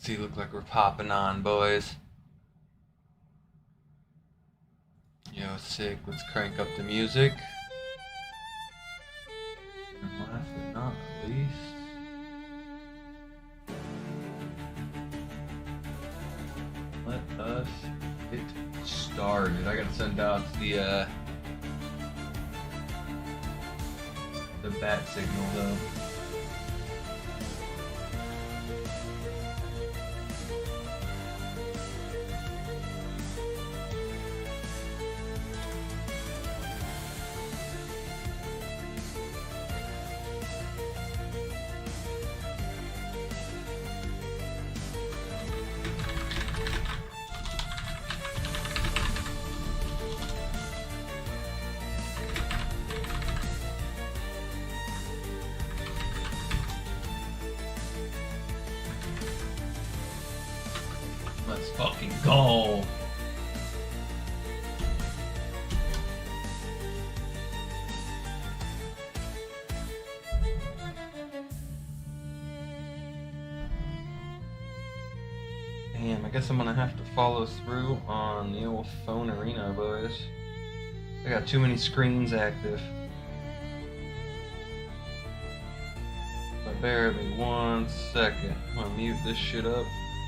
See, look like we're popping on, boys. Yo, sick. Let's crank up the music. And last but not least, let us get started. I gotta send out the bat signal though. Let's fucking go. Damn, I guess I'm gonna have to follow through on the old phone arena, boys. I got too many screens active. But bear with me 1 second. I'm gonna mute this shit up.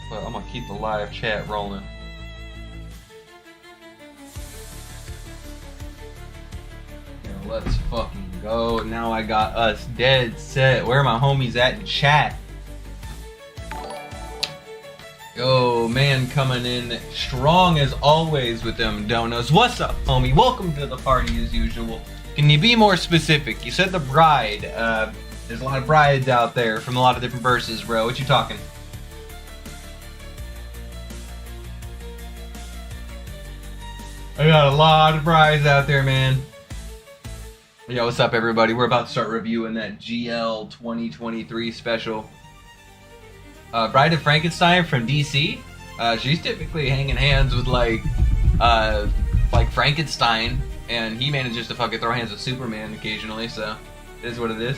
But I'm gonna keep the live chat rolling. Yeah, let's fucking go. Now I got us dead set. Where are my homies at in chat? Yo, man, coming in strong as always with them donuts. What's up, homie? Welcome to the party as usual. Can you be more specific? You said the bride. There's a lot of brides out there from a lot of different verses, bro. What you talking? I got a lot of brides out there, man. Yo, what's up, everybody? We're about to start reviewing that GL 2023 special. Bride of Frankenstein from DC. She's typically hanging hands with like Frankenstein, and he manages to fucking throw hands with Superman occasionally. So it is what it is.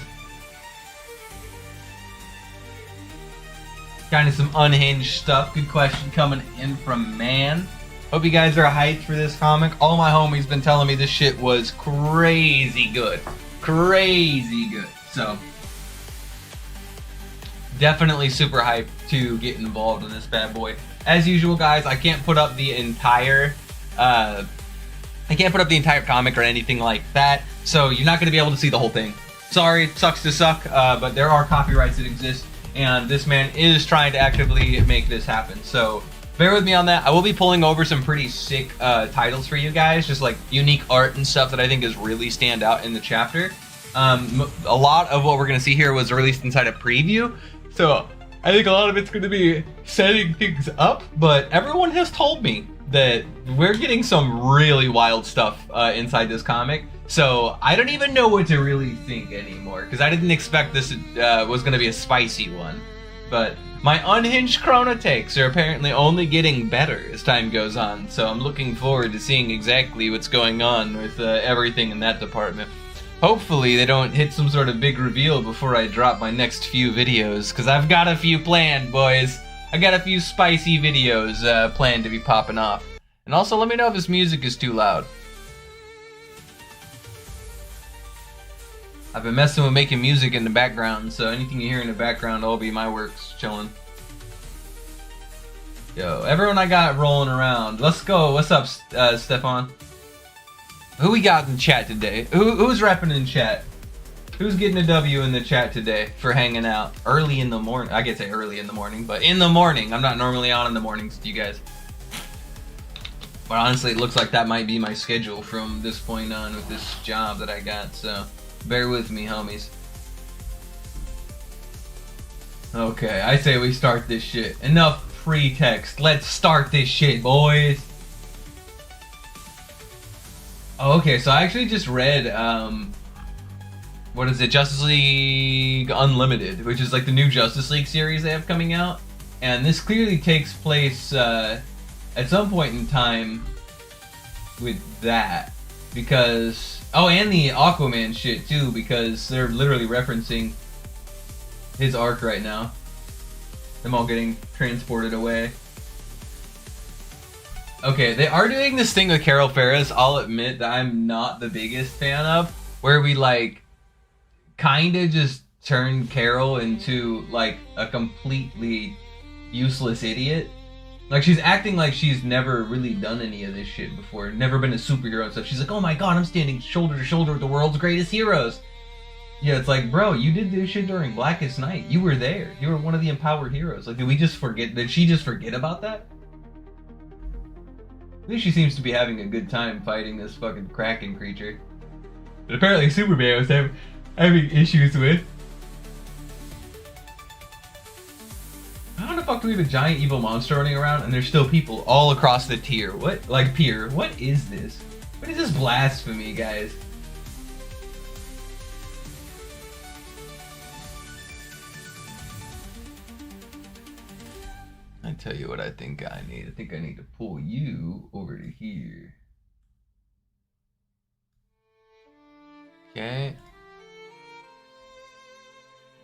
Kind of some unhinged stuff. Good question coming in from Man. Hope you guys are hyped for this comic. All my homies been telling me this shit was crazy good. Crazy good. So, definitely super hyped to get involved in this bad boy. As usual, guys, I can't put up the entire comic or anything like that. So, you're not going to be able to see the whole thing. Sorry, it sucks to suck, but there are copyrights that exist. And this man is trying to actively make this happen. So, bear with me on that. I will be pulling over some pretty sick titles for you guys, just like unique art and stuff that I think is really stand out in the chapter. A lot of what we're going to see here was released inside a preview, so I think a lot of it's going to be setting things up, but everyone has told me that we're getting some really wild stuff inside this comic, so I don't even know what to really think anymore, because I didn't expect this was going to be a spicy one, but my unhinged Chrono takes are apparently only getting better as time goes on, so I'm looking forward to seeing exactly what's going on with everything in that department. Hopefully they don't hit some sort of big reveal before I drop my next few videos, because I've got a few planned, boys. I got a few spicy videos planned to be popping off. And also let me know if this music is too loud. I've been messing with making music in the background, so anything you hear in the background will be my works chilling. Yo, everyone I got rolling around. Let's go. What's up, Stefan? Who we got in chat today? Who's repping in chat? Who's getting a W in the chat today for hanging out early in the morning? I could say early in the morning, but in the morning. I'm not normally on in the mornings with you guys. But honestly, it looks like that might be my schedule from this point on with this job that I got, so bear with me, homies. Okay, I say we start this shit. Enough pretext. Let's start this shit, boys. Oh, okay, so I actually just read, what is it, Justice League Unlimited, which is like the new Justice League series they have coming out. And this clearly takes place at some point in time with that. Because, oh, and the Aquaman shit too, because they're literally referencing his arc right now. Them all getting transported away. Okay, they are doing this thing with Carol Ferris, I'll admit, that I'm not the biggest fan of, where we, like, kinda just turn Carol into, like, a completely useless idiot. Like, she's acting like she's never really done any of this shit before, never been a superhero and stuff. She's like, oh my god, I'm standing shoulder to shoulder with the world's greatest heroes. Yeah, it's like, bro, you did this shit during Blackest Night. You were there. You were one of the empowered heroes. Like, did we just forget? Did she just forget about that? At least she seems to be having a good time fighting this fucking Kraken creature. But apparently Superman was having issues with. How the fuck do we have a giant evil monster running around and there's still people all across the tier? What? Like, pier. What is this? What is this blasphemy, guys? I tell you what I think I need. I think I need to pull you over to here. Okay.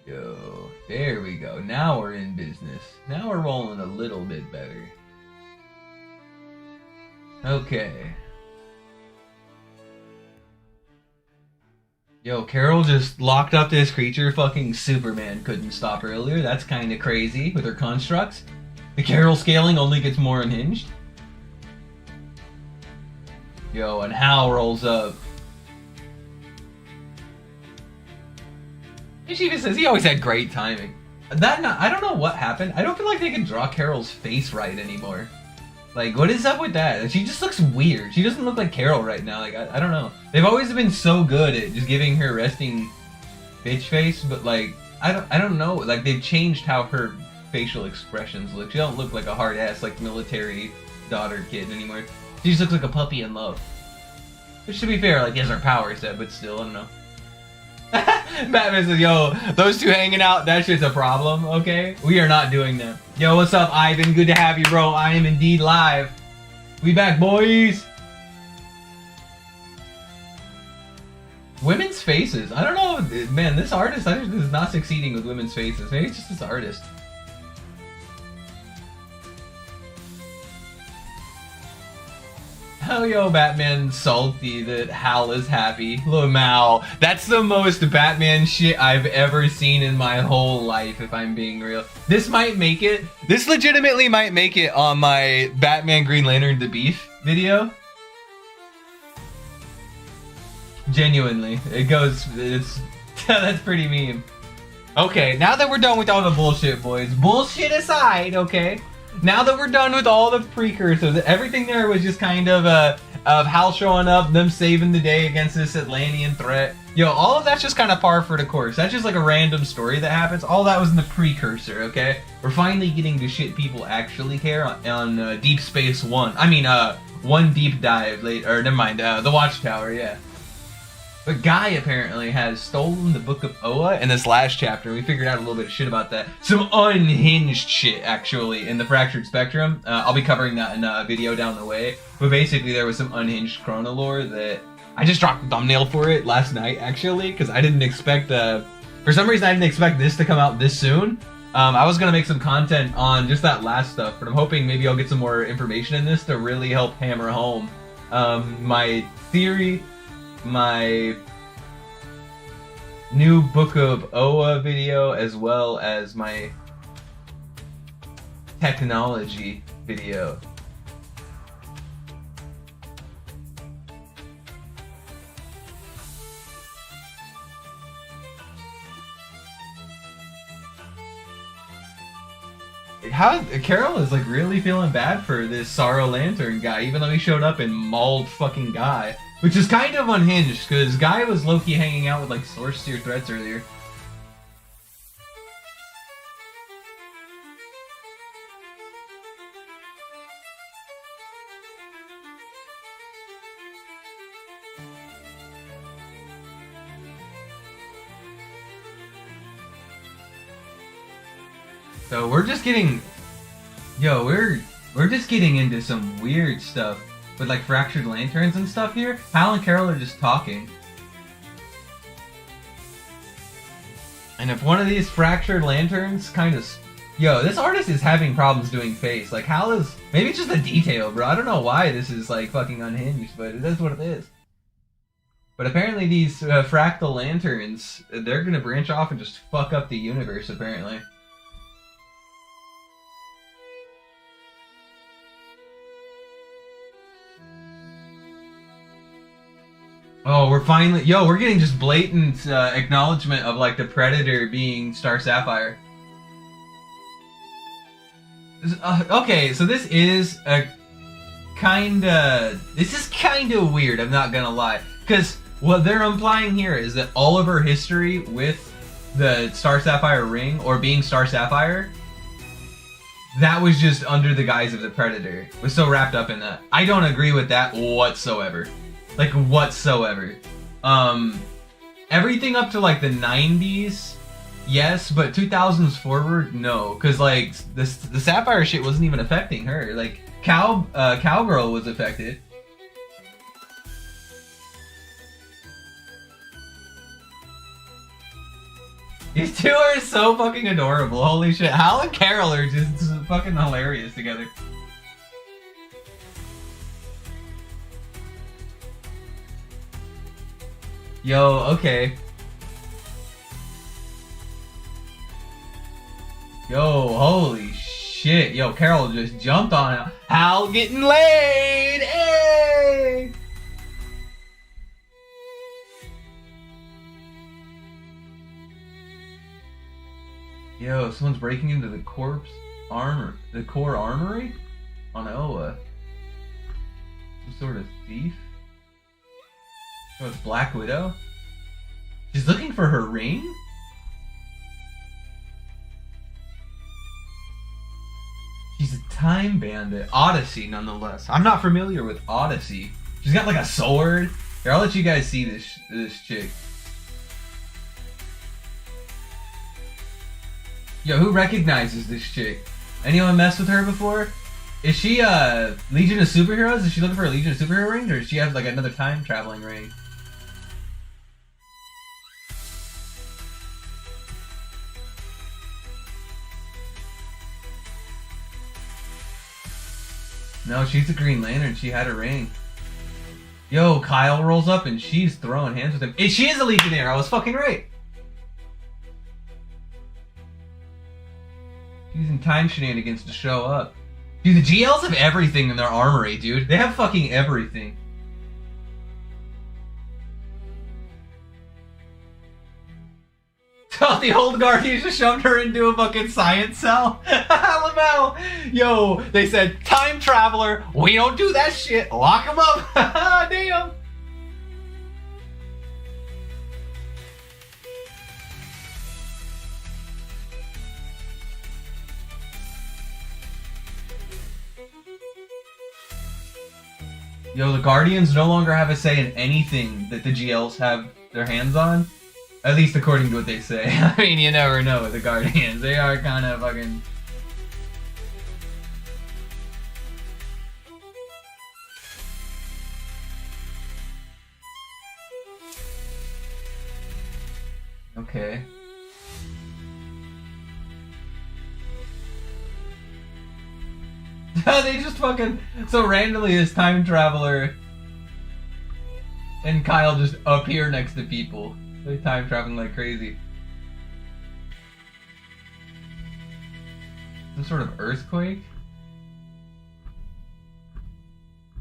Yo, there we go. Now we're in business. Now we're rolling a little bit better. Okay. Yo, Carol just locked up this creature fucking Superman couldn't stop earlier. That's kind of crazy with her constructs. The Carol scaling only gets more unhinged. Yo, and Hal rolls up. She even says he always had great timing. I don't know what happened. I don't feel like they can draw Carol's face right anymore. Like, what is up with that? She just looks weird. She doesn't look like Carol right now. Like, I don't know. They've always been so good at just giving her resting bitch face, but like, I don't know. Like, they've changed how her facial expressions look. She don't look like a hard ass, like, military daughter kid anymore. She just looks like a puppy in love. Which, to be fair, like, he has her power set, but still, I don't know. Batman says, yo, those two hanging out, that shit's a problem, okay? We are not doing that. Yo, what's up, Ivan? Good to have you, bro. I am indeed live. We back, boys. Women's faces. I don't know, man, this artist, I think this is not succeeding with women's faces. Maybe it's just this artist. Hell yo, Batman salty that Hal is happy. Lamau. That's the most Batman shit I've ever seen in my whole life, if I'm being real. This might make it. This legitimately might make it on my Batman Green Lantern the Beef video. Genuinely. It's that's pretty meme. Okay, now that we're done with all the bullshit, boys. Bullshit aside, okay? Now that we're done with all the precursors, everything there was just kind of Hal showing up, them saving the day against this Atlantean threat. Yo, all of that's just kind of par for the course. That's just like a random story that happens. All that was in the precursor, okay? We're finally getting to shit people actually care on Deep Space One. I mean, One Deep Dive, or never mind, the Watchtower, yeah. But Guy apparently has stolen the Book of Oa in this last chapter. We figured out a little bit of shit about that. Some unhinged shit, actually, in the Fractured Spectrum. I'll be covering that in a video down the way. But basically, there was some unhinged chronolore that... I just dropped a thumbnail for it last night, actually, because I didn't expect... for some reason, I didn't expect this to come out this soon. I was going to make some content on just that last stuff, but I'm hoping maybe I'll get some more information in this to really help hammer home my theory, my new Book of Oa video, as well as my technology video. How Carol is like really feeling bad for this Sorrow Lantern guy, even though he showed up in mauled fucking Guy. Which is kind of unhinged, because Guy was low-key hanging out with, like, Source Tier threats earlier. So we're just getting... Yo, we're just getting into some weird stuff. With like fractured lanterns and stuff here. Hal and Carol are just talking. And if one of these fractured lanterns kind of Yo, this artist is having problems doing face. Like, how is... Maybe it's just a detail, bro. I don't know why this is, like, fucking unhinged, but it is what it is. But apparently these fractal lanterns, they're gonna branch off and just fuck up the universe, apparently. Oh, we're finally... Yo, we're getting just blatant acknowledgement of, like, the Predator being Star Sapphire. Okay, so this is a kinda... This is kinda weird, I'm not gonna lie. Because what they're implying here is that all of her history with the Star Sapphire ring, or being Star Sapphire, that was just under the guise of the Predator. Was so wrapped up in that. I don't agree with that whatsoever. Like, whatsoever. Everything up to, like, the 90s, yes, but 2000s forward, no. Because, like, the Sapphire shit wasn't even affecting her. Like, Cowgirl was affected. These two are so fucking adorable. Holy shit. Hal and Carol are just fucking hilarious together. Yo, okay. Yo, holy shit. Yo, Carol just jumped on it. Hal getting laid! Hey! Yo, someone's breaking into the Corps armory on Oa. Some sort of thief? Oh, it's Black Widow? She's looking for her ring? She's a time bandit. Odyssey, nonetheless. I'm not familiar with Odyssey. She's got like a sword. Here, I'll let you guys see this chick. Yo, who recognizes this chick? Anyone messed with her before? Is she Legion of Superheroes? Is she looking for a Legion of Superhero ring? Or does she have like another time traveling ring? No, she's a Green Lantern. She had a ring. Yo, Kyle rolls up and she's throwing hands with him. She is a Legionnaire. I was fucking right. Using time shenanigans to show up. Dude, the GLs have everything in their armory, dude. They have fucking everything. Oh, the old Guardians just shoved her into a fucking science cell. LML. Yo, they said, time traveler, we don't do that shit. Lock him up. Damn. Yo, the Guardians no longer have a say in anything that the GLs have their hands on. At least according to what they say. I mean, you never know with the Guardians. They are kind of fucking... Okay. They just fucking... So randomly this time traveler and Kyle just appear next to people. They're time traveling like crazy. Some sort of earthquake?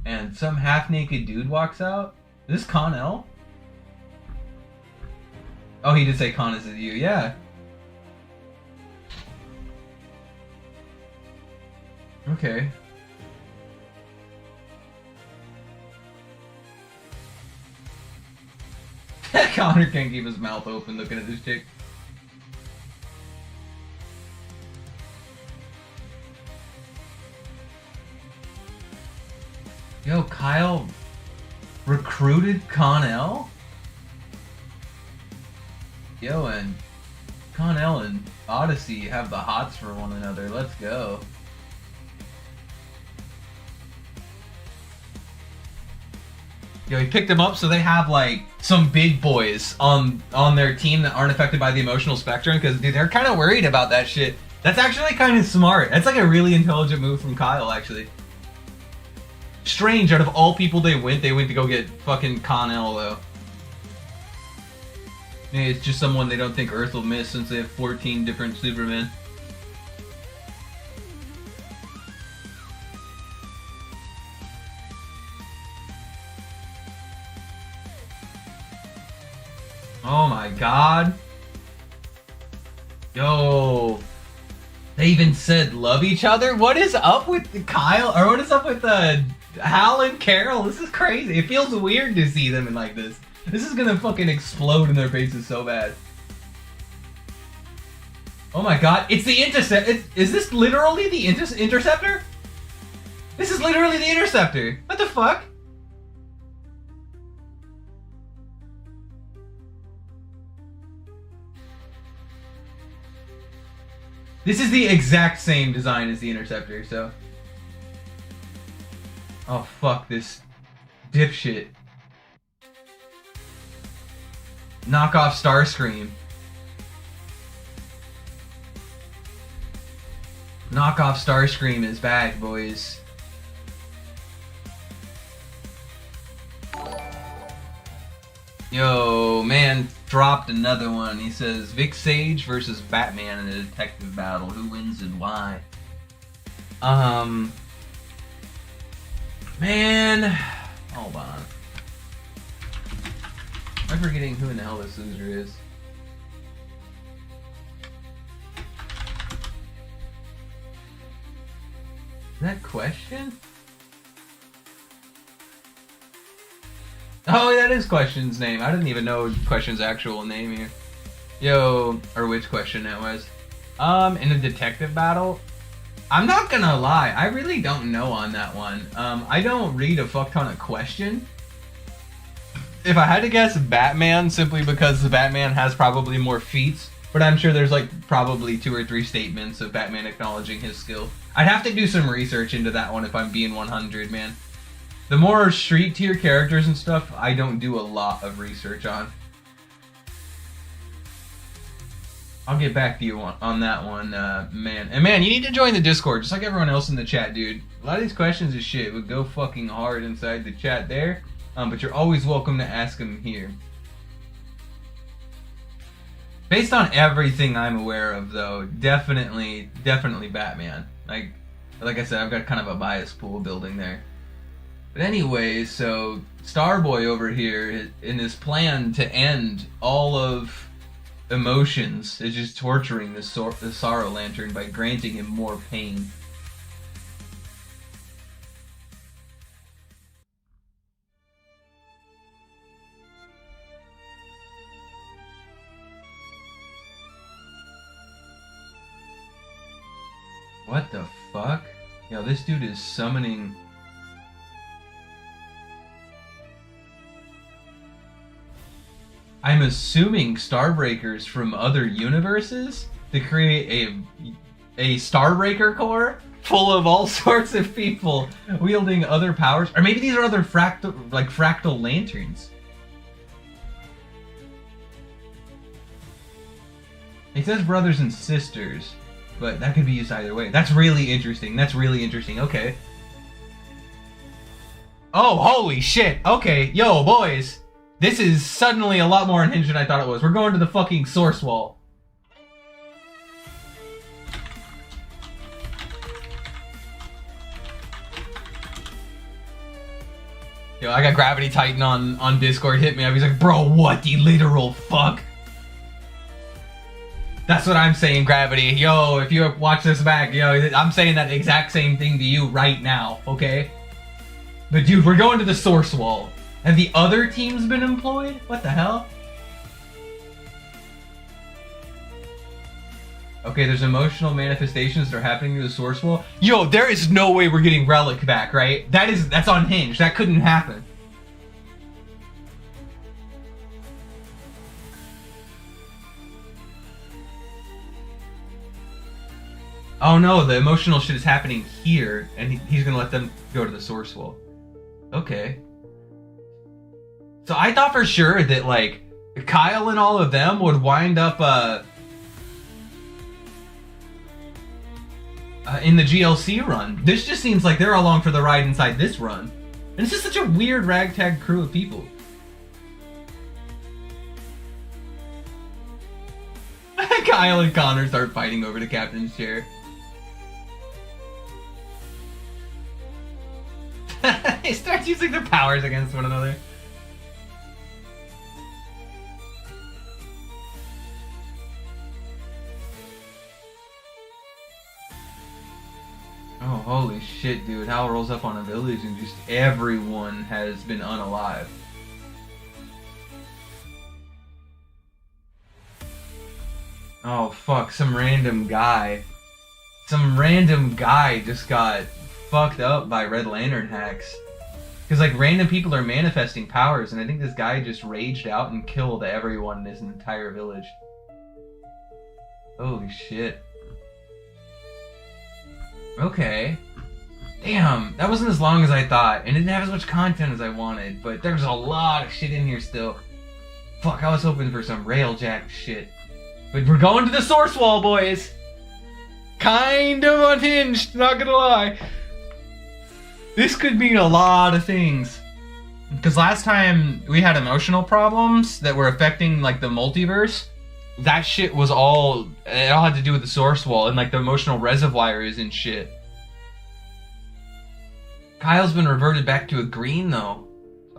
And some half-naked dude walks out? Is this Con-El? Oh, he did say Con is you, yeah. Okay. Connor can't keep his mouth open looking at this chick. Yo, Kyle recruited Con-El? Yo, and Con-El and Odyssey have the hots for one another. Let's go. Yo, he picked them up, so they have like some big boys on their team that aren't affected by the emotional spectrum. Because dude, they're kind of worried about that shit. That's actually kind of smart. That's like a really intelligent move from Kyle, actually. Strange, out of all people they went to go get fucking Connell, though. Maybe it's just someone they don't think Earth will miss since they have 14 different Supermen. Oh my god. Yo. They even said love each other? What is up with Kyle? Or what is up with Hal and Carol? This is crazy. It feels weird to see them in like this. This is gonna fucking explode in their faces so bad. Oh my god. It's the Interceptor. Is this literally the Interceptor? This is literally the Interceptor. What the fuck? This is the exact same design as the Interceptor, so... Oh, fuck this dipshit. Knockoff Starscream. Knockoff Starscream is back, boys. Yo, man dropped another one. He says, Vic Sage versus Batman in a detective battle. Who wins and why? Man, hold on. I'm forgetting who in the hell this loser is. Is that Question? Oh, that is Question's name. I didn't even know Question's actual name here. Yo, or which Question that was. In a detective battle, I'm not gonna lie, I really don't know on that one. I don't read a fuck ton of Question. If I had to guess, Batman, simply because the Batman has probably more feats, but I'm sure there's like probably 2 or 3 statements of Batman acknowledging his skill. I'd have to do some research into that one if I'm being 100, man. The more street tier characters and stuff, I don't do a lot of research on. I'll get back to you on that one, man. And man, you need to join the Discord, just like everyone else in the chat, dude. A lot of these questions and shit would go fucking hard inside the chat there, but you're always welcome to ask them here. Based on everything I'm aware of, though, definitely Batman. Like I said, I've got kind of a bias pool building there. But anyway, so Starboy over here, in his plan to end all of emotions, is just torturing the Sorrow Lantern by granting him more pain. What the fuck? Yo, this dude is summoning... I'm assuming Starbreakers from other universes to create a Starbreaker Corps full of all sorts of people wielding other powers. Or maybe these are other fractal lanterns. It says brothers and sisters, but that could be used either way. That's really interesting. Okay. Oh, holy shit. Okay, yo, boys. This is suddenly a lot more unhinged than I thought it was. We're going to the fucking source wall. Yo, I got Gravity Titan on Discord. Hit me up. He's like, bro, what the literal fuck? That's what I'm saying, Gravity. Yo, if you watch this back, yo, I'm saying that exact same thing to you right now, okay? But dude, we're going to the source wall. Have the other teams been employed? What the hell? Okay, there's emotional manifestations that are happening to the source wall. Yo, there is no way we're getting Relic back, right? That's unhinged. That couldn't happen. Oh no, the emotional shit is happening here, and he's gonna let them go to the source wall. Okay. So I thought for sure that, like, Kyle and all of them would wind up, in the GLC run. This just seems like they're along for the ride inside this run. And it's just such a weird ragtag crew of people. Kyle and Connor start fighting over the captain's chair. They start using their powers against one another. Oh, holy shit, dude. Hal rolls up on a village and just everyone has been unalive. Oh, fuck. Some random guy just got fucked up by Red Lantern hacks. Because, like, random people are manifesting powers, and I think this guy just raged out and killed everyone in his entire village. Holy shit. Okay. Damn, that wasn't as long as I thought, and it didn't have as much content as I wanted, but there's a lot of shit in here still. Fuck, I was hoping for some railjack shit. But we're going to the source wall, boys! Kind of unhinged, not gonna lie. This could mean a lot of things. Because last time we had emotional problems that were affecting, like, the multiverse, that shit was all, it all had to do with the source wall and, like, the emotional reservoirs and shit. Kyle's been reverted back to a green, though.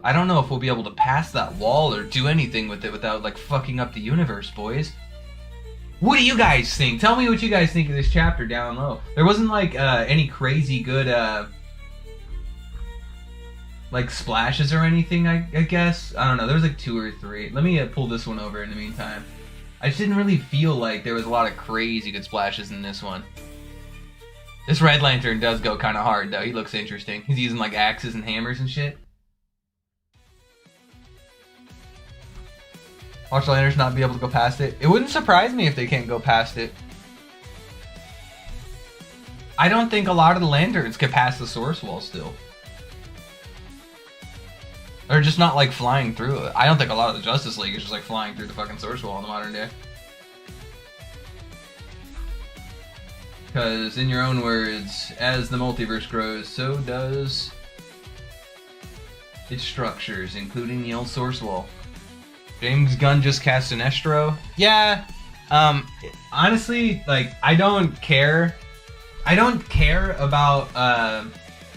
I don't know if we'll be able to pass that wall or do anything with it without, like, fucking up the universe, boys. What do you guys think? Tell me what you guys think of this chapter down low. There wasn't, like, any crazy good, like, splashes or anything, I guess. I don't know. There was, like, 2 or 3. Let me pull this one over in the meantime. I just didn't really feel like there was a lot of crazy good splashes in this one. This Red Lantern does go kind of hard, though. He looks interesting. He's using, like, axes and hammers and shit. Watch the Lanterns not be able to go past it. It wouldn't surprise me if they can't go past it. I don't think a lot of the Lanterns could pass the source wall still. They're just not, like, flying through it. I don't think a lot of the Justice League is just, like, flying through the fucking source wall in the modern day. Because, in your own words, as the multiverse grows, so does its structures, including the old source wall. James Gunn just cast Sinestro. Yeah, honestly, like, I don't care. I don't care about,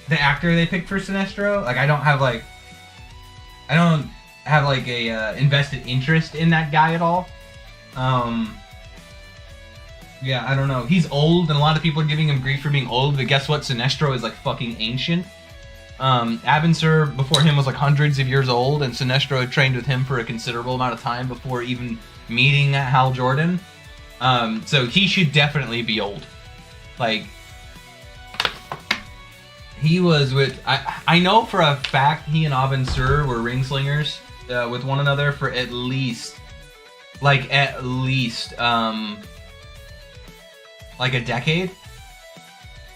the actor they picked for Sinestro. Like, I don't have, like, a, invested interest in that guy at all. Yeah, I don't know. He's old, and a lot of people are giving him grief for being old, but guess what? Sinestro is, like, fucking ancient. Abin before him was, like, hundreds of years old, and Sinestro had trained with him for a considerable amount of time before even meeting Hal Jordan. So he should definitely be old. Like, he was with... I know for a fact he and Abin Sur were ring slingers with one another for at least, like a decade.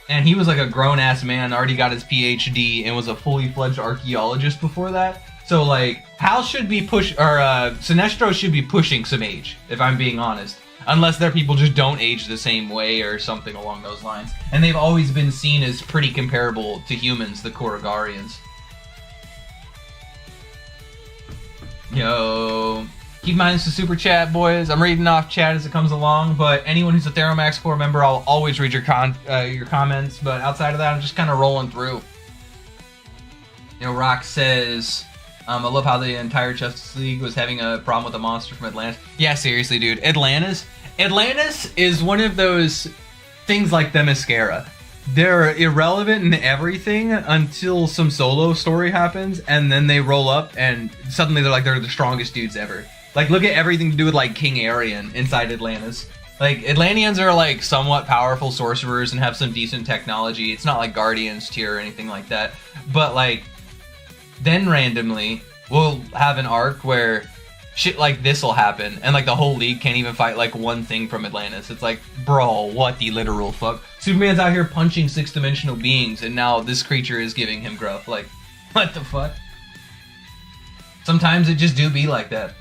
And he was like a grown-ass man, already got his PhD, and was a fully-fledged archaeologist before that. So, like, Hal should be Sinestro should be pushing some age, if I'm being honest. Unless their people just don't age the same way or something along those lines. And they've always been seen as pretty comparable to humans, the Korrigarians. Yo... Keep in mind, it's a super chat, boys. I'm reading off chat as it comes along, but anyone who's a Theromax Corps member, I'll always read your comments, but outside of that, I'm just kind of rolling through. You know, Rock says, I love how the entire Justice League was having a problem with a monster from Atlantis. Yeah, seriously, dude. Atlantis is one of those things like Themyscira. They're irrelevant in everything until some solo story happens, and then they roll up, and suddenly they're the strongest dudes ever. Like, look at everything to do with, like, King Aryan inside Atlantis. Like, Atlanteans are, like, somewhat powerful sorcerers and have some decent technology. It's not like Guardians tier or anything like that. But, like, then randomly, we'll have an arc where shit like this will happen, and, like, the whole league can't even fight, like, one thing from Atlantis. It's like, bro, what the literal fuck? Superman's out here punching six-dimensional beings, and now this creature is giving him growth. Like, what the fuck? Sometimes it just do be like that.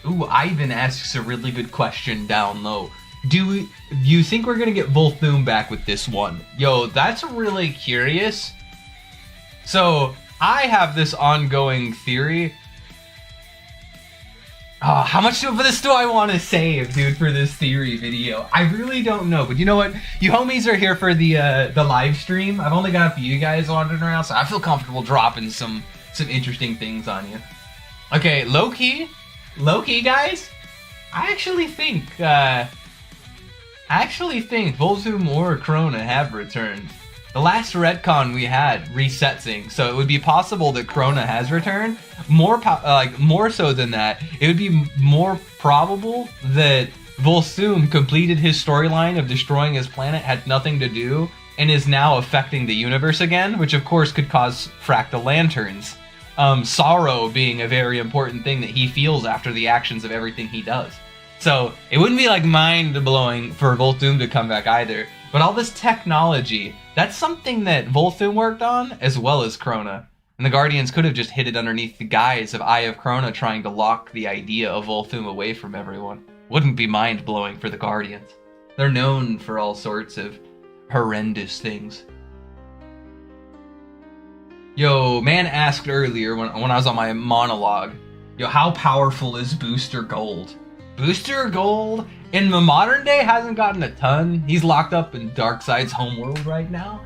Ooh, Ivan asks a really good question down low. Do you think we're gonna get Volthoom back with this one? Yo, that's really curious. So I have this ongoing theory. How much of this do I want to save, dude, for this theory video? I really don't know, but you know what? You homies are here for the live stream. I've only got a few guys wandering around, so I feel comfortable dropping some interesting things on you. Okay, low key, guys. I actually think Volthoom or Krona have returned. The last retcon we had reset things, so it would be possible that Krona has returned. More so than that, it would be more probable that Volthoom completed his storyline of destroying his planet, had nothing to do, and is now affecting the universe again, which of course could cause fractal lanterns. Sorrow being a very important thing that he feels after the actions of everything he does. So it wouldn't be like mind-blowing for Volthoom to come back either. But all this technology, that's something that Volthoom worked on, as well as Krona. And the Guardians could have just hid it underneath the guise of Eye of Krona trying to lock the idea of Volthoom away from everyone. Wouldn't be mind-blowing for the Guardians. They're known for all sorts of horrendous things. Yo, man asked earlier when I was on my monologue, yo, how powerful is Booster Gold? Booster Gold in the modern day hasn't gotten a ton. He's locked up in Darkseid's homeworld right now.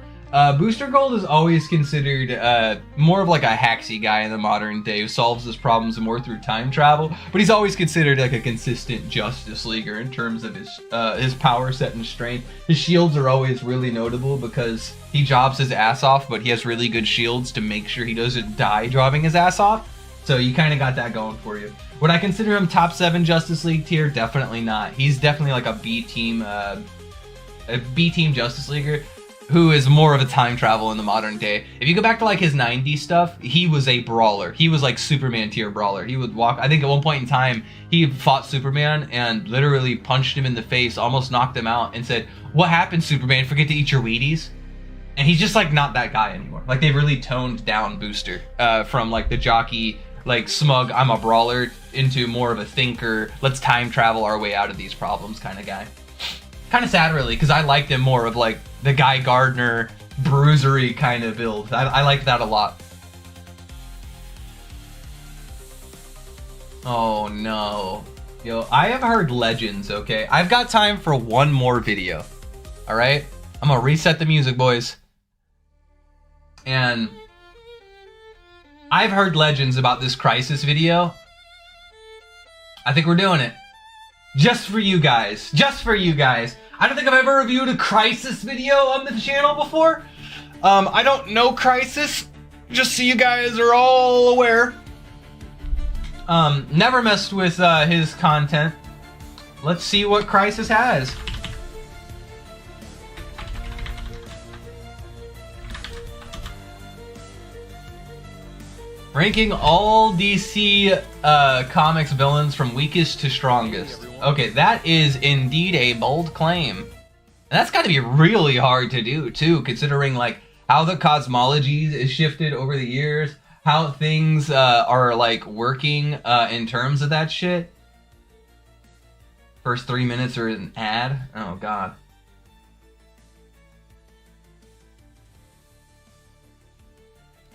Booster Gold is always considered more of like a hacksy guy in the modern day who solves his problems more through time travel, but he's always considered like a consistent Justice Leaguer in terms of his power set and strength. His shields are always really notable because he jobs his ass off, but he has really good shields to make sure he doesn't die jobbing his ass off. So you kind of got that going for you. Would I consider him top 7 Justice League tier? Definitely not. He's definitely like a B team Justice Leaguer who is more of a time travel in the modern day. If you go back to like his 90s stuff, he was a brawler. He was like Superman tier brawler. He would walk, I think at one point in time, he fought Superman and literally punched him in the face, almost knocked him out and said, "What happened, Superman? Forget to eat your Wheaties?" And he's just like not that guy anymore. Like they've really toned down Booster from like the jockey, like smug, I'm a brawler, into more of a thinker, let's time travel our way out of these problems kind of guy. Kind of sad really, because I liked him more of like the Guy Gardner, bruisery kind of build. I liked that a lot. Oh no. Yo, I have heard legends, okay? I've got time for one more video. Alright? I'm gonna reset the music, boys. And I've heard legends about this Crisis video. I think we're doing it. Just for you guys. Just for you guys. I don't think I've ever reviewed a Crisis video on the channel before. I don't know Crisis, just so you guys are all aware. Never messed with his content. Let's see what Crisis has. Ranking all DC comics villains from weakest to strongest. Okay, that is indeed a bold claim. And that's got to be really hard to do, too, considering like how the cosmology is shifted over the years, how things are like working in terms of that shit. First 3 minutes are an ad. Oh, God.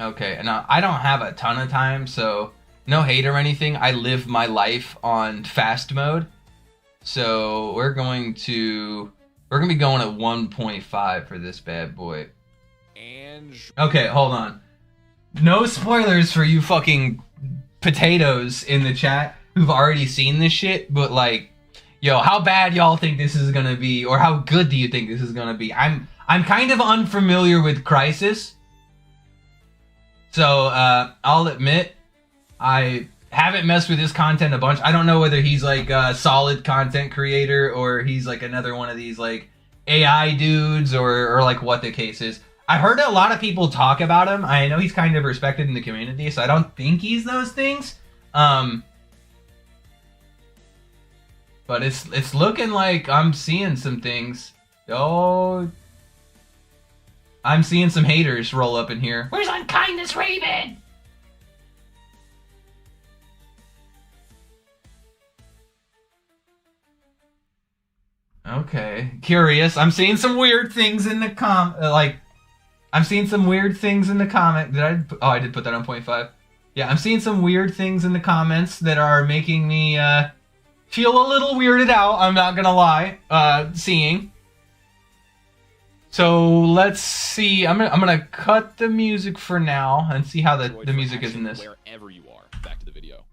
Okay, now I don't have a ton of time, so no hate or anything. I live my life on fast mode. So we're gonna be going at 1.5 for this bad boy. And okay, hold on. No spoilers for you fucking potatoes in the chat who've already seen this shit, but like, yo, how bad y'all think this is gonna be, or how good do you think this is gonna be? I'm kind of unfamiliar with Crisis. So, I'll admit, I haven't messed with his content a bunch. I don't know whether he's like a solid content creator or he's like another one of these like AI dudes or like what the case is. I've heard a lot of people talk about him. I know he's kind of respected in the community, so I don't think he's those things. But it's looking like I'm seeing some things. Oh, I'm seeing some haters roll up in here. Where's Unkindness Raven? Okay, curious. I'm seeing some weird things in the I'm seeing some weird things in the comment. I did put that on 0.5. Yeah, I'm seeing some weird things in the comments that are making me feel a little weirded out. I'm not gonna lie. Seeing. So let's see. I'm gonna cut the music for now and see how the music is in this. Wherever you are, back to the video.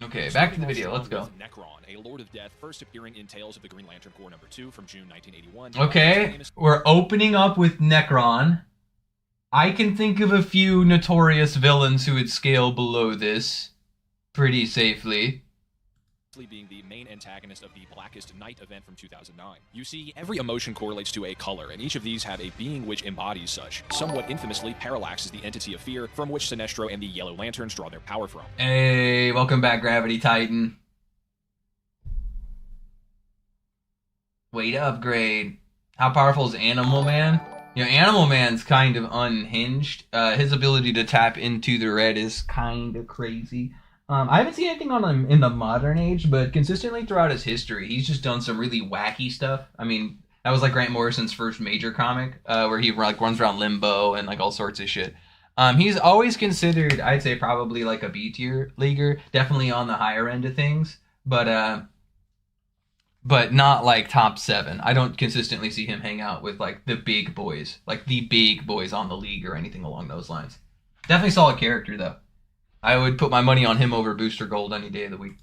Okay, back to the video. Let's go. Necron, a Lord of Death, first appearing in Tales of the Green Lantern Corps #2 from June 1981. Okay, we're opening up with Necron. I can think of a few notorious villains who would scale below this pretty safely. Being the main antagonist of the Blackest Night event from 2009. You see, every emotion correlates to a color, and each of these have a being which embodies such. Somewhat infamously, Parallax is the entity of fear, from which Sinestro and the Yellow Lanterns draw their power from. Hey, welcome back, Gravity Titan. Way to upgrade. How powerful is Animal Man? You know, Animal Man's kind of unhinged. His ability to tap into the red is kind of crazy. I haven't seen anything on him in the modern age, but consistently throughout his history, he's just done some really wacky stuff. I mean, that was like Grant Morrison's first major comic, where he like runs around Limbo and like all sorts of shit. He's always considered, I'd say, probably like a B-tier leaguer, definitely on the higher end of things, but not like top 7. I don't consistently see him hang out with like the big boys on the league or anything along those lines. Definitely solid character though. I would put my money on him over Booster Gold any day of the week.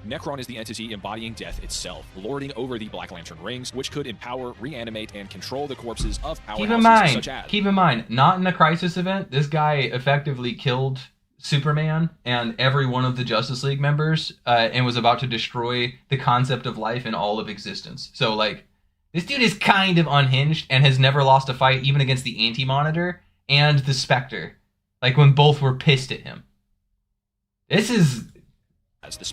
Necron is the entity embodying death itself, lording over the Black Lantern rings, which could empower, reanimate, and control the corpses of powerhouses such as... Keep in mind, not in the Crisis event, this guy effectively killed Superman and every one of the Justice League members, and was about to destroy the concept of life in all of existence. So, like, this dude is kind of unhinged and has never lost a fight even against the Anti-Monitor and the Spectre. Like, when both were pissed at him. This is...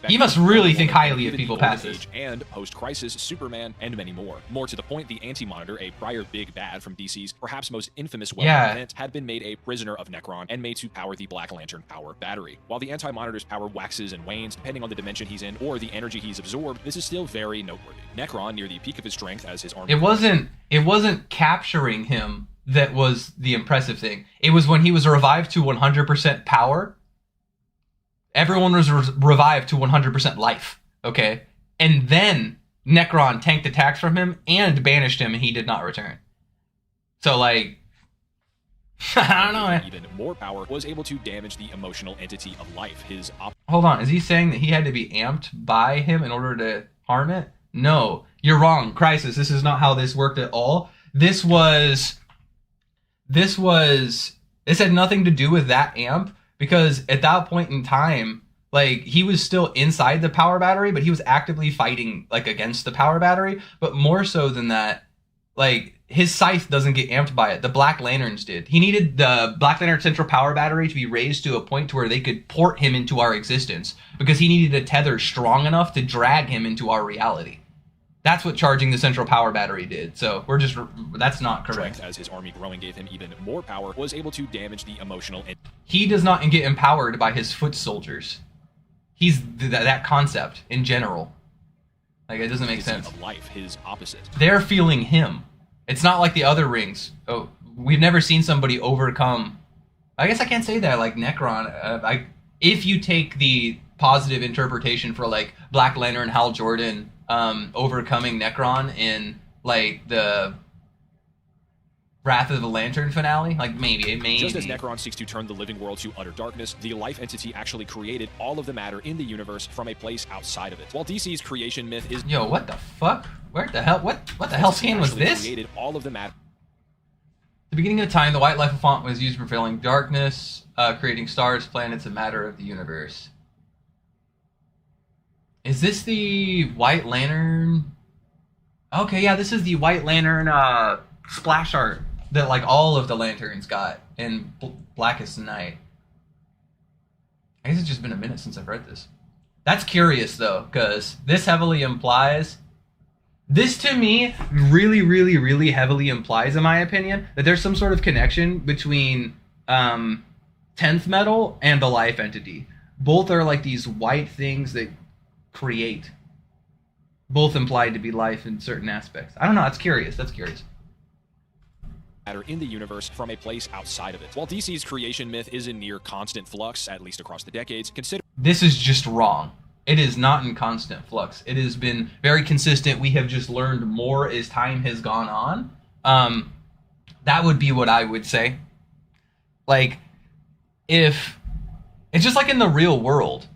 He must really think highly of people past this. And post-crisis Superman and many more. More to the point, the Anti-Monitor, a prior big bad from DC's perhaps most infamous weapon event, had been made a prisoner of Necron and made to power the Black Lantern power battery. While the Anti-Monitor's power waxes and wanes depending on the dimension he's in or the energy he's absorbed, this is still very noteworthy. Necron, near the peak of his strength as his army... It wasn't capturing him that was the impressive thing. It was when he was revived to 100% power. Everyone was revived to 100% life, okay? And then Necron tanked attacks from him and banished him, and he did not return. So, like, I don't know. Even more power was able to damage the emotional entity of life. Hold on, is he saying that he had to be amped by him in order to harm it? No, you're wrong, Crisis. This is not how this worked at all. This had nothing to do with that amp. Because at that point in time, like, he was still inside the power battery, but he was actively fighting, like, against the power battery. But more so than that, like, his scythe doesn't get amped by it. The Black Lanterns did. He needed the Black Lantern Central Power Battery to be raised to a point to where they could port him into our existence. Because he needed a tether strong enough to drag him into our reality. That's what charging the Central Power Battery did. So that's not correct. As his army growing gave him even more power, was able to damage the emotional... He does not get empowered by his foot soldiers. He's that concept in general. Like, it doesn't make sense. Of life, his opposite. They're feeling him. It's not like the other rings. Oh, we've never seen somebody overcome... I guess I can't say that, like Necron. If you take the positive interpretation for, like, Black Lantern, Hal Jordan... overcoming Necron in, like, the Wrath of the Lantern finale? Like, maybe. Just as Necron seeks to turn the living world to utter darkness, the life entity actually created all of the matter in the universe from a place outside of it. While DC's creation myth is... Yo, what the fuck? Where the hell? What the hell scan was this? Created all of the matter. At the beginning of time, the white life font was used for filling darkness, creating stars, planets, and matter of the universe. Is this the White Lantern? Okay, yeah, this is the White Lantern splash art that, like, all of the Lanterns got in Blackest Night. I guess it's just been a minute since I've read this. That's curious, though, because this heavily implies... This, to me, really, really, really heavily implies, in my opinion, that there's some sort of connection between 10th Metal and the Life Entity. Both are, like, these white things that... create. both implied to be life in certain aspects. I don't know. That's curious. That's curious. Matter in the universe from a place outside of it. While DC's creation myth is in near constant flux, at least across the decades, consider this is just wrong. It is not in constant flux. It has been very consistent. We have just learned more as time has gone on. That would be what I would say. Like, if it's just like in the real world,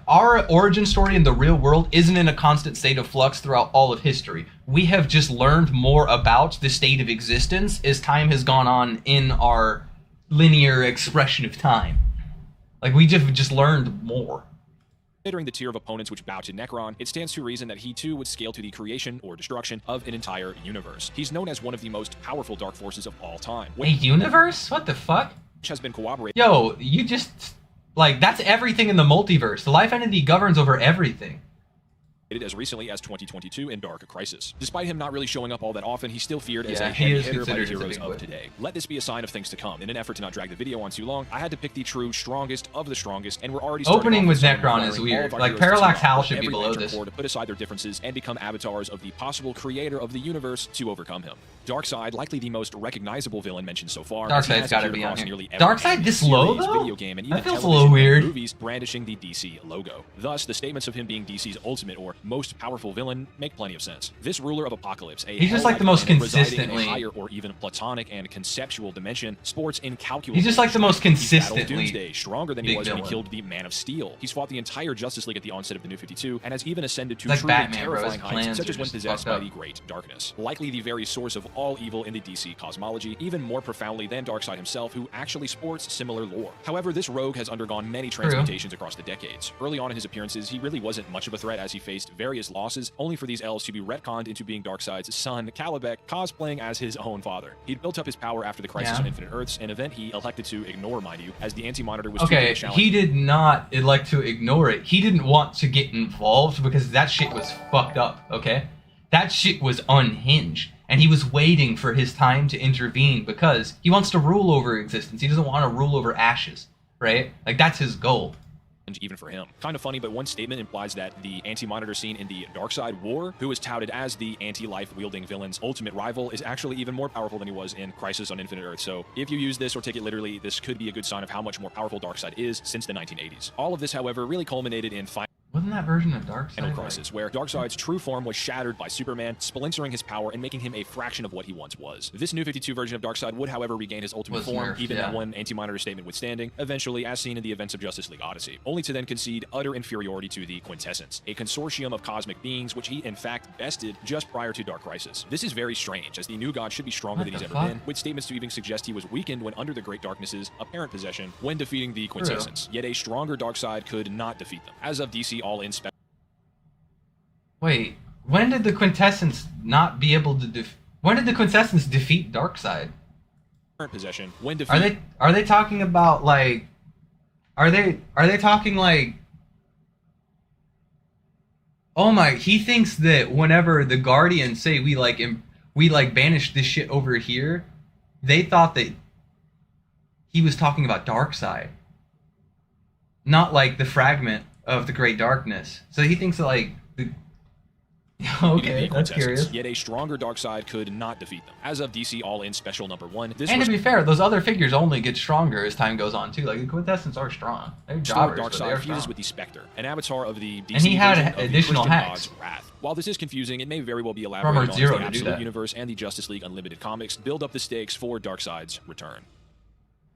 our origin story in the real world isn't in a constant state of flux throughout all of history. We have just learned more about the state of existence as time has gone on in our linear expression of time. Like, we just learned more. Considering the tier of opponents which bow to Necron, it stands to reason that he too would scale to the creation or destruction of an entire universe. He's known as one of the most powerful dark forces of all time. A universe? What the fuck? Which has been cooperated. Yo, you just... Like, that's everything in the multiverse. The life entity governs over everything. As recently as 2022 in Dark Crisis. Despite him not really showing up all that often, he's still feared as Yeah, a he heavy is hitter by the considered as a heroes big of boy. today. Let this be a sign of things to come. In an effort to not drag the video on too long, I had to pick the true strongest of the strongest, and we're already Opening with someone Necron is requiring all weird. of our Like, heroes to Parallax team up Hal with should be every below Lantern this. Corps to put aside their differences and become avatars of the possible creator of the universe to overcome him. Darkseid, likely the most recognizable villain mentioned so far. Darkseid's gotta be on here. nearly every Darkseid anime, this low, series, though? video game, and even That feels a television little and weird. movies brandishing the DC logo. Thus, the statements of him being DC's ultimate or most powerful villain make plenty of sense. This ruler of Apocalypse, a He's just like the most planet residing in consistently- a higher or even platonic and conceptual dimension, sports incalculable. He's just like the most He's battled consistently Doomsday, stronger than he big was when he villain. killed the Man of Steel. He's fought the entire Justice League at the onset of the New 52, and has even ascended to Like truly Batman, bro. His terrifying heights, plans such are as when just possessed fucked by up. the Great Darkness. Likely the very source of all evil in the DC cosmology, even more profoundly than Darkseid himself, who actually sports similar lore. However, this rogue has undergone many transmutations across the decades. Early on in his appearances, he really wasn't much of a threat as he faced various losses, only for these elves to be retconned into being Darkseid's son, Calabec, cosplaying as his own father. He'd built up his power after the Crisis on Infinite Earths, an event he elected to ignore, mind you, as the Anti-Monitor was too big Okay, a challenge. he did not elect to ignore it. He didn't want to get involved because that shit was fucked up, okay? That shit was unhinged. And he was waiting for his time to intervene because he wants to rule over existence. He doesn't want to rule over ashes, right? Like, that's his goal. Even for him. Kind of funny, but one statement implies that the Anti-Monitor seen in the Darkseid War, who is touted as the anti-life wielding villain's ultimate rival, is actually even more powerful than he was in Crisis on Infinite Earth. So if you use this or take it literally, this could be a good sign of how much more powerful Darkseid is since the 1980s. All of this, however, really culminated in Wasn't that version of Darkseid? Final Crisis, where Darkseid's true form was shattered by Superman, splintering his power and making him a fraction of what he once was. This New 52 version of Darkseid would, however, regain his ultimate Was form, nerfed, even yeah. that one Anti-Monitor statement withstanding, eventually as seen in the events of Justice League Odyssey, only to then concede utter inferiority to the Quintessence, a consortium of cosmic beings which he in fact bested just prior to Dark Crisis. This is very strange, as the new god should be stronger than he's ever been, with statements to even suggest he was weakened when under the Great Darkness's apparent possession when defeating the Quintessence. Yet a stronger Darkseid could not defeat them. As of DC All-In Wait, when did the Quintessence not be able to when did the Quintessence defeat Darkseid? possession when defeating Are they talking about like are they talking like oh my, he thinks that whenever the Guardians say we banish this shit over here, they thought that he was talking about Darkseid, not like the fragment of the Great Darkness. So he thinks that like the okay, that's curious. Yet a stronger Darkseid could not defeat them. As of DC All-In Special Number 1, this And was to be fair, those other figures only get stronger as time goes on too. Like the Quintessence are strong. They're jobbers, but they Darkseid are fuses strong. with the Spectre, an avatar of the DC And he had version of the additional Christian hacks. god's wrath. While this is confusing, it may very well be From elaborated on as Zero the to do Absolute that. Universe and the Justice League Unlimited comics build up the stakes for Darkseid's return.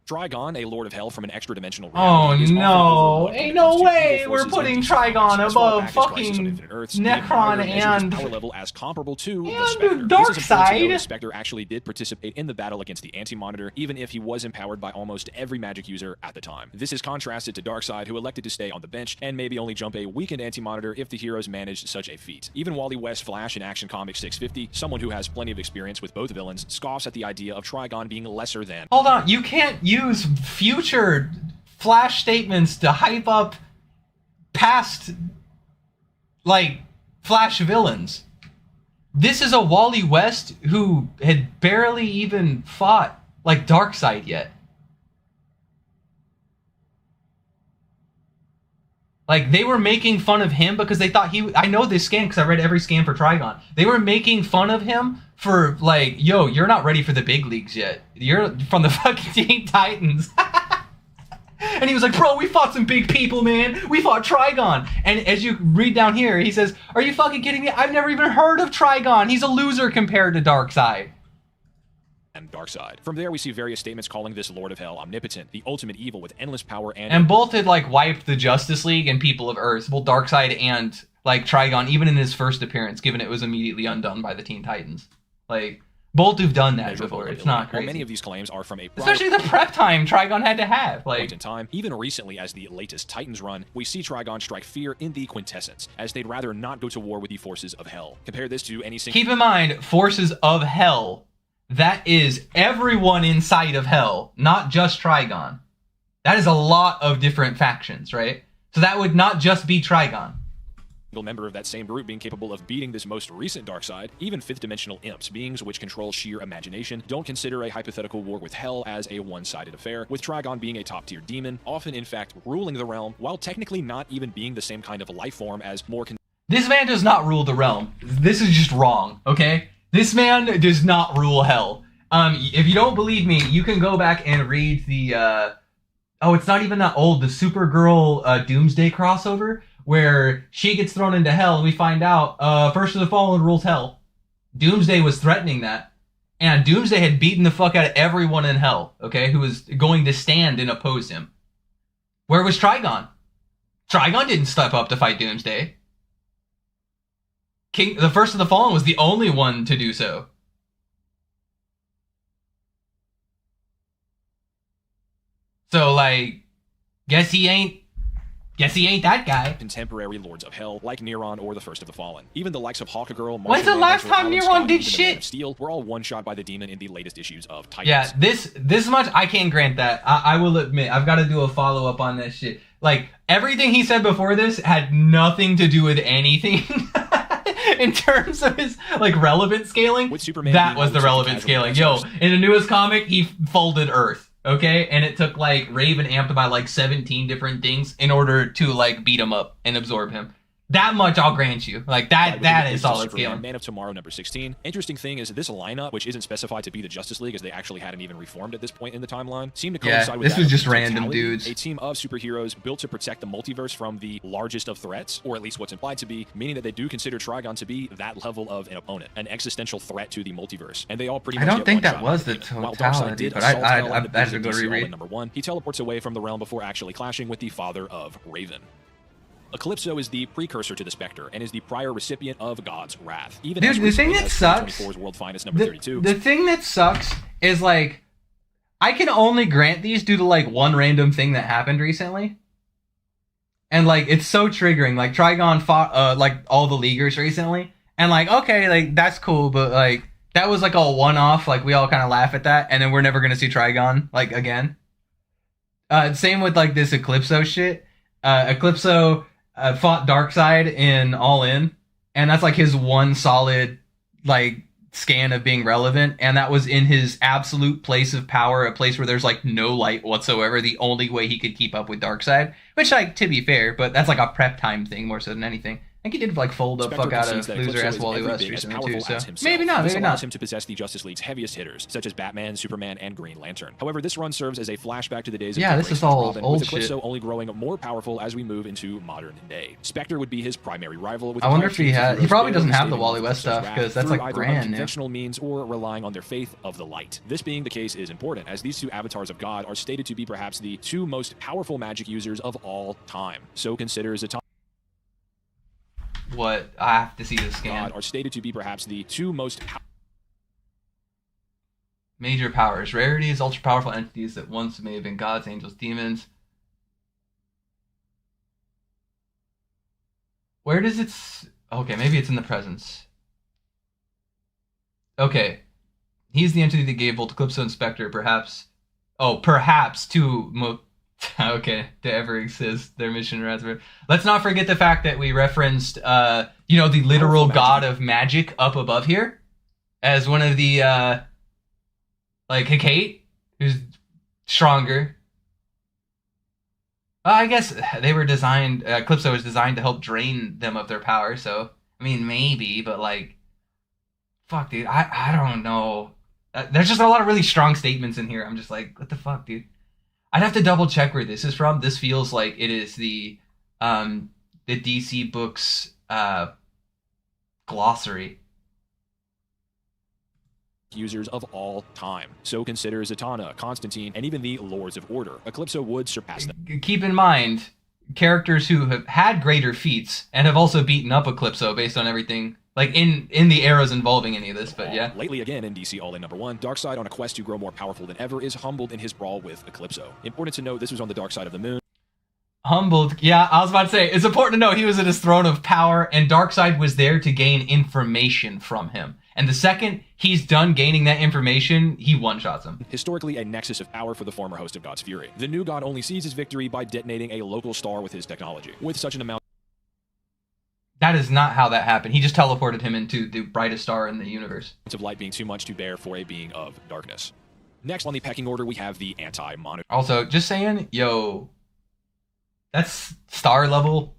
Trigon, a Lord of Hell from an extra-dimensional Oh reality, is often no! overlooked when Ain't it no comes to way evil we're forces putting in DC Comics. Trigon As far above back as Crisis on fucking Infinite Earths, the Necron Monitor measures his and power level as comparable to the and Spectre. This is important to Darkseid. know the Spectre actually did participate in the battle against the Anti-Monitor, even if he was empowered by almost every magic user at the time. This is contrasted to Darkseid, who elected to stay on the bench and maybe only jump a weakened Anti-Monitor if the heroes managed such a feat. Even Wally West Flash in Action Comics 650, someone who has plenty of experience with both villains, scoffs at the idea of Trigon being lesser than. Hold on, you can't use future Flash statements to hype up past, like, Flash villains. This is a Wally West who had barely even fought, like, Darkseid yet. Like, they were making fun of him because they thought I know this scan because I read every scan for Trigon. They were making fun of him for, like, yo, you're not ready for the big leagues yet. You're from the fucking Teen Titans. And he was like, bro, we fought some big people, man. We fought Trigon. And as you read down here, he says, are you fucking kidding me? I've never even heard of Trigon. He's a loser compared to Darkseid. And Darkseid. From there, we see various statements calling this Lord of Hell omnipotent, the ultimate evil with endless power and both had, like, wiped the Justice League and people of Earth, both Darkseid and, like, Trigon, even in his first appearance, given it was immediately undone by the Teen Titans. Like, both have done that before. It's not crazy. While many of these claims are from a especially the prep time Trigon had to have. Like, point in time, even recently as the latest Titans run, we see Trigon strike fear in the quintessence, as they'd rather not go to war with the forces of Hell. Compare this to any single... Keep in mind, forces of Hell, that is everyone inside of Hell, not just Trigon. That is a lot of different factions, right? So that would not just be Trigon. Member of that same group being capable of beating this most recent Darkseid. Even fifth-dimensional imps, beings which control sheer imagination, don't consider a hypothetical war with Hell as a one-sided affair, with Trigon being a top-tier demon, often in fact ruling the realm, while technically not even being the same kind of life form as more... This man does not rule the realm. This is just wrong, okay? This man does not rule Hell. If you don't believe me, you can go back and read the, oh, it's not even that old, the Supergirl Doomsday crossover, where she gets thrown into Hell, and we find out, First of the Fallen rules Hell. Doomsday was threatening that. And Doomsday had beaten the fuck out of everyone in Hell, okay, who was going to stand and oppose him. Where was Trigon? Trigon didn't step up to fight Doomsday. The First of the Fallen was the only one to do so. So, like, guess he ain't that guy. Contemporary Lords of Hell, like Neron or the First of the Fallen. Even the likes of Hawkgirl, when's the last time Neron did shit? Steel were all one-shot by the demon in the latest issues of Titans. Yeah, this much I can't grant that. I will admit, I've got to do a follow-up on this shit. Like, everything he said before this had nothing to do with anything. In terms of his, like, relevant scaling, with Superman, that was the relevant scaling. Yo, in the newest comic, he folded Earth. Okay, and it took, like, Raven amped by, like, 17 different things in order to, like, beat him up and absorb him. That much I'll grant you. Like, that is solid scaling. Man of Tomorrow number 16. Interesting thing is this lineup, which isn't specified to be the Justice League, as they actually hadn't even reformed at this point in the timeline, seemed to coincide with this was just random dudes. A team of superheroes built to protect the multiverse from the largest of threats, or at least what's implied to be, meaning that they do consider Trigon to be that level of an opponent, an existential threat to the multiverse. And they all pretty much I don't think that was the totality, but I had to go reread. Number 1, he teleports away from the realm before actually clashing with the father of Raven. Eclipso is the precursor to the Spectre and is the prior recipient of God's wrath. Even dude, the thing that sucks, World Finest number 32. The thing that sucks is, like, I can only grant these due to, like, one random thing that happened recently. And, like, it's so triggering. Like, Trigon fought, like, all the Leaguers recently. And, like, okay, like, that's cool, but, like, that was, like, a one-off. Like, we all kind of laugh at that, and then we're never gonna see Trigon, like, again. Same with, like, this Eclipso shit. Eclipso... fought Darkseid in All In, and that's like his one solid, like, scan of being relevant, and that was in his absolute place of power, a place where there's, like, no light whatsoever, the only way he could keep up with Darkseid, which, like, to be fair, but that's like a prep time thing more so than anything. I think he did, like, fold the fuck out of loser-ass Wally West recently, too, so maybe not, maybe not. Allows him to possess the Justice League's heaviest hitters, such as Batman, Superman, and Green Lantern. However, this run serves as a flashback to the days of this is all Robin, old with Eclipso shit. only growing more powerful as we move into modern day. Spectre would be his primary rival. With I wonder if he probably doesn't have the Wally West stuff, because that's, like, brand new. Conventional means or relying on their faith of the light. This being the case is important, as these two avatars of God are stated to be perhaps the two most powerful magic users of all time. So consider as a time. What? I have to see this scan. Are stated to be perhaps the two most major powers. Rarities, ultra-powerful entities that once may have been gods, angels, demons. Where does it... Okay, maybe it's in the presence. Okay. He's the entity that gave both Eclipso and Spectre, perhaps... Oh, perhaps to... Okay, to ever exist, their mission rather. Let's not forget the fact that we referenced, the literal god of magic up above here as one of the, like, Hecate, who's stronger. I guess they were designed. Eclipso was designed to help drain them of their power. So I mean, maybe, but like, fuck, dude. I don't know. There's just a lot of really strong statements in here. I'm just like, what the fuck, dude? I'd have to double check where this is from. This feels like it is the DC Books glossary. Users of all time. So consider Zatanna, Constantine, and even the Lords of Order. Eclipso would surpass them. Keep in mind, characters who have had greater feats and have also beaten up Eclipso based on everything, like in the eras involving any of this, but yeah. Lately again in DC All-In #1, Darkseid, on a quest to grow more powerful than ever, is humbled in his brawl with Eclipso. Important to note, this was on the dark side of the moon. Humbled, yeah, I was about to say, it's important to know he was at his throne of power, and Darkseid was there to gain information from him. And the second he's done gaining that information, he one-shots him. Historically, a nexus of power for the former host of God's Fury. The new god only sees his victory by detonating a local star with his technology. With such an amount... That is not how that happened. He just teleported him into the brightest star in the universe. ...of light being too much to bear for a being of darkness. Next on the pecking order, we have the Anti-Monitor. Also, just saying, yo, that's star level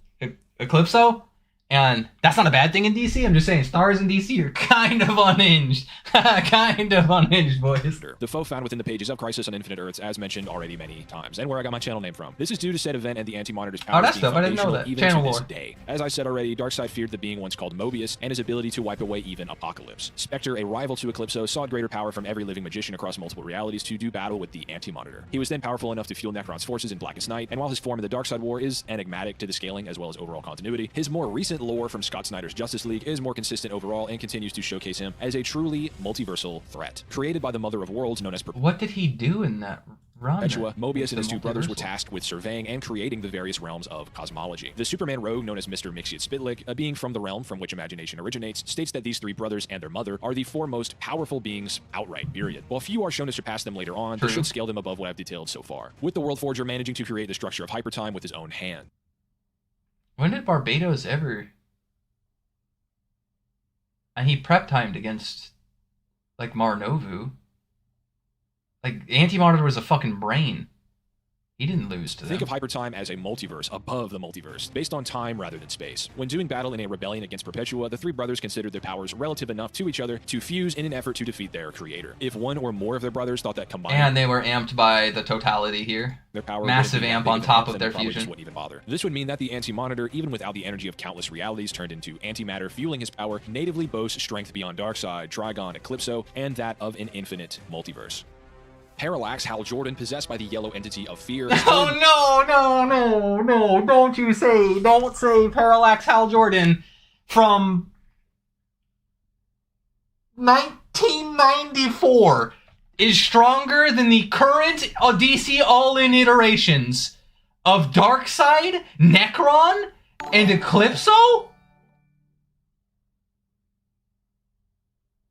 Eclipso? And that's not a bad thing in DC. I'm just saying, stars in DC are kind of unhinged. Kind of unhinged, boys. The foe found within the pages of Crisis on Infinite Earths, as mentioned already many times, and where I got my channel name from. This is due to said event and the Anti-Monitor's powers that's being dope. I didn't know that. even Channel to this lore. day. As I said already, Darkseid feared the being once called Mobius and his ability to wipe away even Apocalypse. Spectre, a rival to Eclipso, sought greater power from every living magician across multiple realities to do battle with the Anti-Monitor. He was then powerful enough to fuel Necron's forces in Blackest Night, and while his form in the Darkseid War is enigmatic to the scaling as well as overall continuity, his more recent lore from Scott Snyder's Justice League is more consistent overall and continues to showcase him as a truly multiversal threat. Created by the Mother of Worlds known as What did he do in that run? Perpetua, Mobius and his two brothers were tasked with surveying and creating the various realms of cosmology. The Superman rogue known as Mr. Mixiot Spitlick, a being from the realm from which imagination originates, states that these three brothers and their mother are the four most powerful beings outright, period. While few are shown to surpass them later on, they should scale them above what I've detailed so far, with the World Forger managing to create the structure of Hypertime with his own hand. When did Barbados ever... And he prep timed against, like, Mar-Novu. Like, Anti-Monitor was a fucking brain. He didn't lose to them. Think of Hypertime as a multiverse above the multiverse, based on time rather than space. When doing battle in a rebellion against Perpetua, the three brothers considered their powers relative enough to each other to fuse in an effort to defeat their creator. If one or more of their brothers thought that combined... And they were amped by the totality here. Their power massive amp on top of their fusion. Wouldn't even bother. This would mean that the Anti-Monitor, even without the energy of countless realities turned into antimatter fueling his power, natively boasts strength beyond Darkseid, Trigon, Eclipso, and that of an infinite multiverse. Parallax Hal Jordan, possessed by the yellow entity of fear. Oh, no, don't say Parallax Hal Jordan from 1994 is stronger than the current DC All-In iterations of Darkseid, Necron, and Eclipso?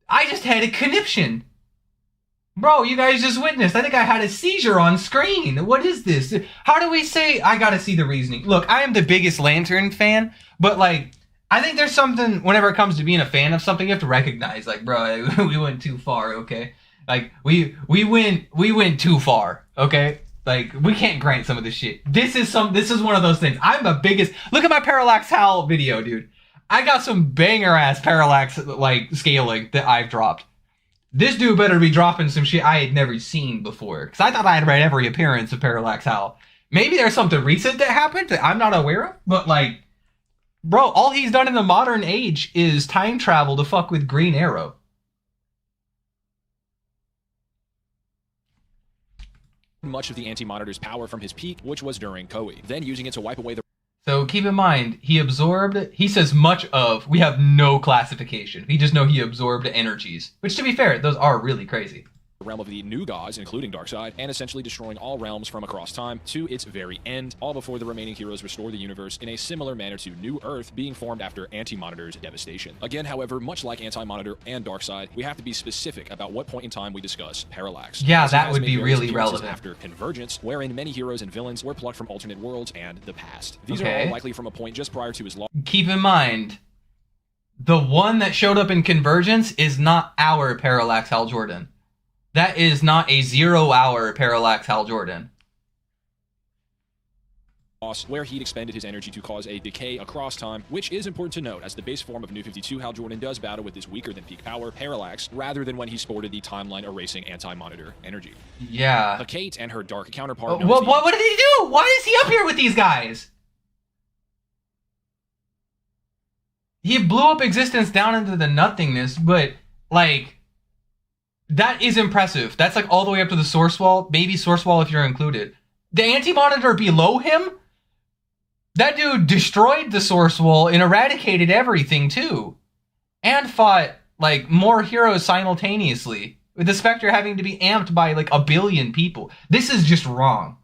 I just had a conniption. Bro, you guys just witnessed. I think I had a seizure on screen. What is this? How do we say... I gotta see the reasoning. Look, I am the biggest Lantern fan, but, like, I think there's something... Whenever it comes to being a fan of something, you have to recognize, like, bro, we went too far, okay? Like, we went too far, okay? Like, we can't grant some of this shit. This is one of those things. I'm the biggest... Look at my Parallax Hal video, dude. I got some banger-ass Parallax, like, scaling that I've dropped. This dude better be dropping some shit I had never seen before. Because I thought I had read every appearance of Parallax Hal. Maybe there's something recent that happened that I'm not aware of. But, like, bro, all he's done in the modern age is time travel to fuck with Green Arrow. Much of the Anti-Monitor's power from his peak, which was during Koei, then using it to wipe away the... So keep in mind, he says much of, we have no classification. We just know he absorbed energies. Which, to be fair, those are really crazy. Realm of the new gods, including Darkseid, and essentially destroying all realms from across time to its very end, all before the remaining heroes restore the universe in a similar manner to New Earth being formed after Anti-Monitor's devastation. Again, however, much like Anti-Monitor and Darkseid, we have to be specific about what point in time we discuss Parallax. Yeah, that would be really relevant. After Convergence, wherein many heroes and villains were plucked from alternate worlds and the past. These are all likely from a point just prior to his loss. Keep in mind, the one that showed up in Convergence is not our Parallax Hal Jordan. That is not a 0-hour Parallax Hal Jordan. where he'd expended his energy to cause a decay across time, which is important to note as the base form of New 52, Hal Jordan does battle with this weaker than peak power, parallax, rather than when he sported the timeline erasing anti-monitor energy. Yeah. Kate and her dark counterpart. What did he do? Why is he up here with these guys? He blew up existence down into the nothingness, but like that is impressive. That's like all the way up to the source wall, maybe source wall if you're included. The anti-monitor below him, that dude destroyed the source wall and eradicated everything too. And fought like more heroes simultaneously, with the Spectre having to be amped by like a billion people. This is just wrong.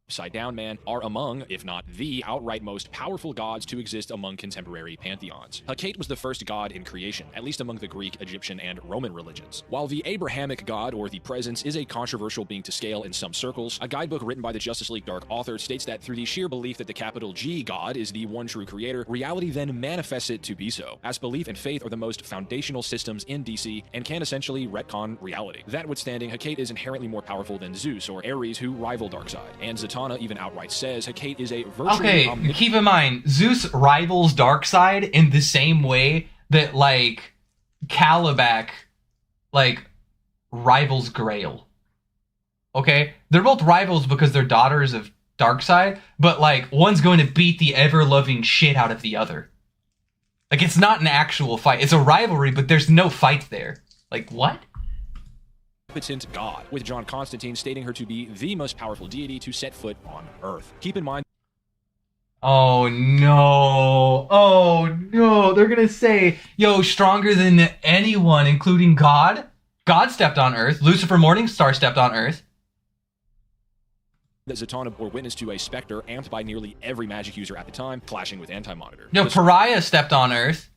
Upside Down Man are among, if not the outright most powerful gods to exist among contemporary pantheons. Hecate was the first god in creation, at least among the Greek, Egyptian, and Roman religions. While the Abrahamic god, or the Presence, is a controversial being to scale in some circles, a guidebook written by the Justice League Dark author states that through the sheer belief that the capital G god is the one true creator, reality then manifests it to be so, as belief and faith are the most foundational systems in DC and can essentially retcon reality. That withstanding, Hecate is inherently more powerful than Zeus or Ares, who rival Darkseid, and Zatanna even outright says Hecate is a virtually keep in mind, Zeus rivals Darkseid in the same way that, like, Calabac, like, rivals Grail. Okay? They're both rivals because they're daughters of Darkseid, but, like, one's going to beat the ever-loving shit out of the other. Like, it's not an actual fight. It's a rivalry, but there's no fight there. Like, what? God, with John Constantine stating her to be the most powerful deity to set foot on Earth. Keep in mind. Oh no. Oh no. They're gonna say, yo, stronger than anyone, including God? God stepped on Earth. Lucifer Morningstar stepped on Earth. That Zatanna bore witness to a Spectre amped by nearly every magic user at the time, clashing with Anti-Monitor. No, Pariah stepped on Earth.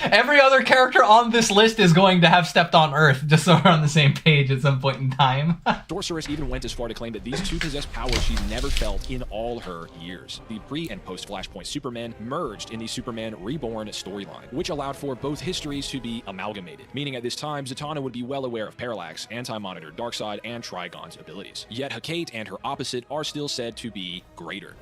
Every other character on this list is going to have stepped on Earth, just so we're on the same page at some point in time. Sorceress even went as far to claim that these two possess powers she's never felt in all her years. The pre- and post-Flashpoint Superman merged in the Superman Reborn storyline, which allowed for both histories to be amalgamated, meaning at this time, Zatanna would be well aware of Parallax, Anti-Monitor, Darkseid, and Trigon's abilities. Yet Hecate and her opposite are still said to be greater.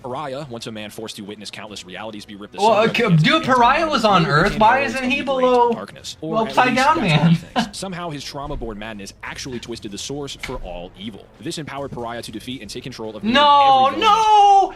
Pariah, once a man forced to witness countless realities be ripped asunder. Well, dude, Pariah was on Earth. Why isn't he below darkness? Upside Down Man? Somehow his trauma-born madness actually twisted the source for all evil. This empowered Pariah to defeat and take control of No!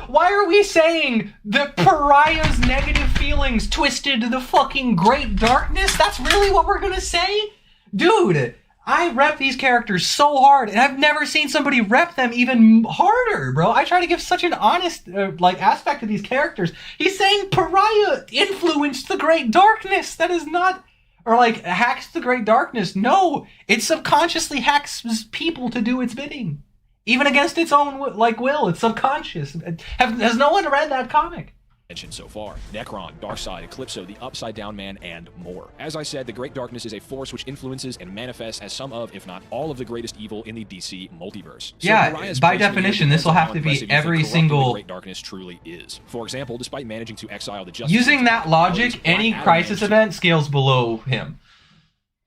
Why are we saying that Pariah's negative feelings twisted the fucking great darkness? That's really what we're gonna say? Dude, I rep these characters so hard, and I've never seen somebody rep them even harder, bro. I try to give such an honest, aspect to these characters. He's saying Pariah influenced the Great Darkness. That is not, or hacks the Great Darkness. No, it subconsciously hacks people to do its bidding, even against its own will. It's subconscious. Has no one read that comic? So far. Necron, Darkseid, Eclipso, the Upside Down Man, and more. As I said, the Great Darkness is a force which influences and manifests as some of, if not all of the greatest evil in the DC multiverse. So yeah, by definition, this will have to be every single... The Great Darkness truly is. For example, despite managing to exile the Justice... Using that logic, any crisis event scales below him.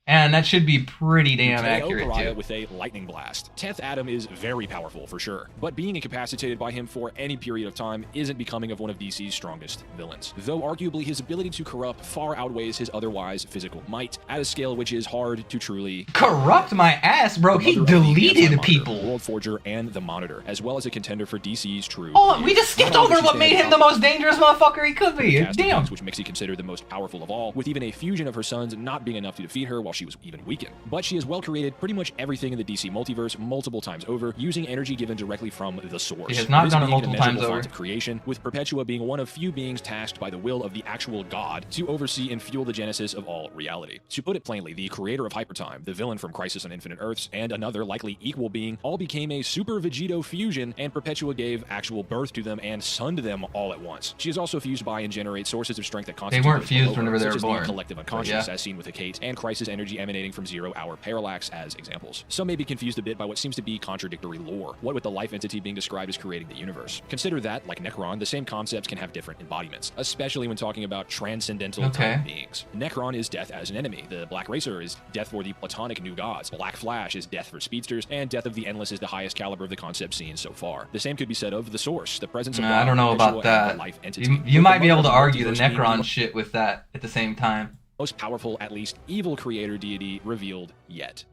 And that should be pretty damn accurate, too. With a lightning blast. 10th Adam is very powerful, for sure. But being incapacitated by him for any period of time isn't becoming of one of DC's strongest villains. Though arguably his ability to corrupt far outweighs his otherwise physical might, at a scale which is hard to truly... Corrupt my ass, bro. He deleted people. World Forger and the Monitor, as well as a contender for DC's true... Oh, we just skipped over what made him the most dangerous motherfucker he could be. Damn. Which makes he considered the most powerful of all, with even a fusion of her sons not being enough to defeat her while she was even weakened. But she has well created pretty much everything in the DC multiverse multiple times over, using energy given directly from the source. She has not done it multiple times over. Of creation, with Perpetua being one of few beings tasked by the will of the actual god to oversee and fuel the genesis of all reality. To put it plainly, the creator of Hypertime, the villain from Crisis on Infinite Earths, and another likely equal being all became a Super Vegito fusion, and Perpetua gave actual birth to them and sunned them all at once. She is also fused by and generates sources of strength that constitute... They weren't fused whenever they were born. The collective unconscious, as seen with Hecate, and Crisis energy energy emanating from 0-hour parallax as examples. Some may be confused a bit by what seems to be contradictory lore, what with the life entity being described as creating the universe. Consider that, like Necron, the same concepts can have different embodiments, especially when talking about transcendental time beings. Necron is death as an enemy, the Black Racer is death for the platonic new gods, Black Flash is death for speedsters, and Death of the Endless is the highest caliber of the concept seen so far. The same could be said of the Source, the presence of God, I don't know about that. Life entity. You might be able to argue the Necron shit with that at the same time. Most powerful, at least evil creator deity revealed yet.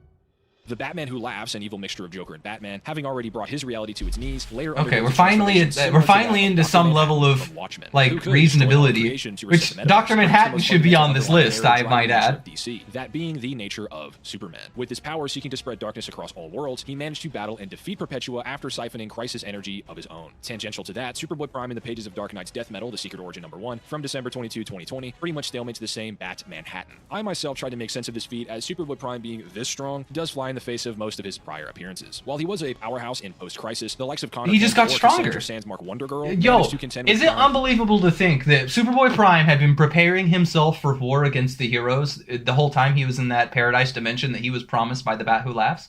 The Batman Who Laughs, an evil mixture of Joker and Batman, having already brought his reality to its knees, later okay, we're finally into some level of like reasonability, which Dr. Manhattan should be on this list, I might add. DC, that being the nature of Superman. With his power seeking to spread darkness across all worlds, he managed to battle and defeat Perpetua after siphoning Crisis energy of his own. Tangential to that, Superboy Prime in the pages of Dark Knight's Death Metal, The Secret Origin #1, from December 22, 2020, pretty much stalemates the same Bat Manhattan. I myself tried to make sense of this feat, as Superboy Prime being this strong does fly in the face of most of his prior appearances. While he was a powerhouse in post-Crisis, the likes of Connor, he just got stronger. Mark Wonder Girl, yo, is it unbelievable to think that Superboy Prime had been preparing himself for war against the heroes the whole time he was in that paradise dimension that he was promised by the Bat Who Laughs?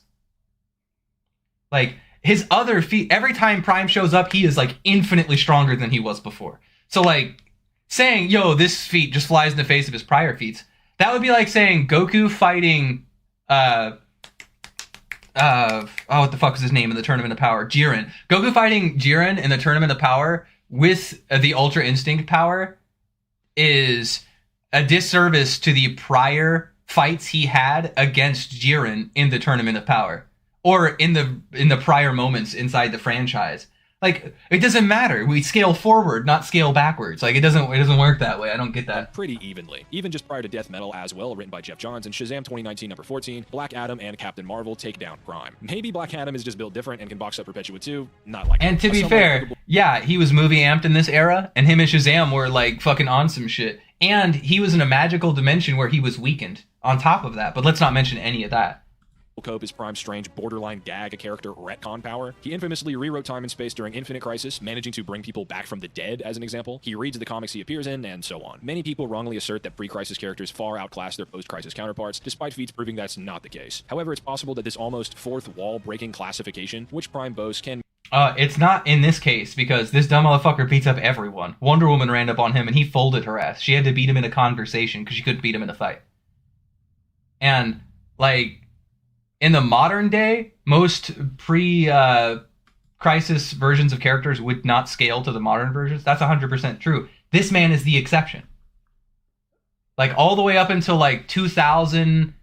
Like, his other feat, every time Prime shows up, he is like infinitely stronger than he was before. So like, saying, yo, this feat just flies in the face of his prior feats, that would be like saying Goku fighting what the fuck was his name in the Tournament of Power? Jiren. Goku fighting Jiren in the Tournament of Power with the Ultra Instinct power is a disservice to the prior fights he had against Jiren in the Tournament of Power, or in the prior moments inside the franchise. Like, it doesn't matter. We scale forward, not scale backwards. Like, it doesn't work that way. I don't get that. Pretty evenly. Even just prior to Death Metal as well, written by Jeff Johns and Shazam 2019 #14, Black Adam and Captain Marvel take down Prime. Maybe Black Adam is just built different and can box up Perpetua too. Not like. And to be fair, yeah, he was movie amped in this era, and him and Shazam were like fucking on some shit. And he was in a magical dimension where he was weakened on top of that. But let's not mention any of that. Cope is Prime's strange borderline gag a character retcon power. He infamously rewrote time and space during Infinite Crisis, managing to bring people back from the dead as an example. He reads the comics he appears in, and so on. Many people wrongly assert that pre-crisis characters far outclass their post-crisis counterparts, despite feats proving that's not the case. However, it's possible that this almost fourth wall breaking classification, which Prime boasts, can it's not in this case, because this dumb motherfucker beats up everyone. Wonder Woman ran up on him and he folded her ass. She had to beat him in a conversation because she couldn't beat him in a fight. And like, in the modern day, most pre-crisis versions of characters would not scale to the modern versions. That's 100% true. This man is the exception. Like, all the way up until, like, 2000,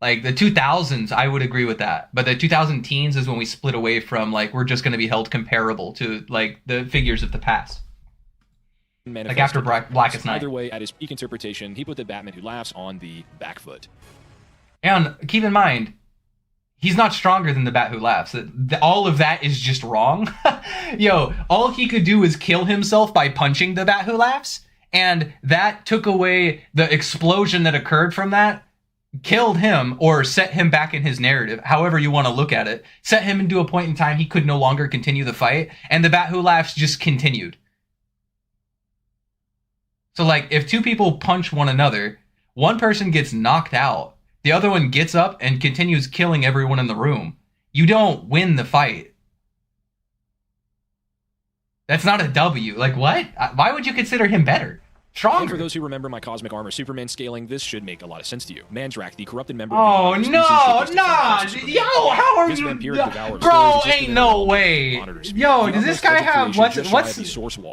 like, the 2000s, I would agree with that. But the 2000 teens is when we split away from, like, we're just going to be held comparable to, like, the figures of the past. Like, after Blackest Night. Either way, at his peak interpretation, he put the Batman Who Laughs on the back foot. And keep in mind, he's not stronger than the Bat Who Laughs. All of that is just wrong. Yo, all he could do is kill himself by punching the Bat Who Laughs, and that took away the explosion that occurred from that, killed him, or set him back in his narrative, however you want to look at it. Set him into a point in time he could no longer continue the fight, and the Bat Who Laughs just continued. So, like, if two people punch one another, one person gets knocked out, the other one gets up and continues killing everyone in the room. You don't win the fight. That's not a W. Like, what? Why would you consider him better? Stronger. And for those who remember my Cosmic Armor Superman scaling, this should make a lot of sense to you. Mandrak, the corrupted member of the Yo, how are you? Bro, ain't no way. Yo, does this guy have what's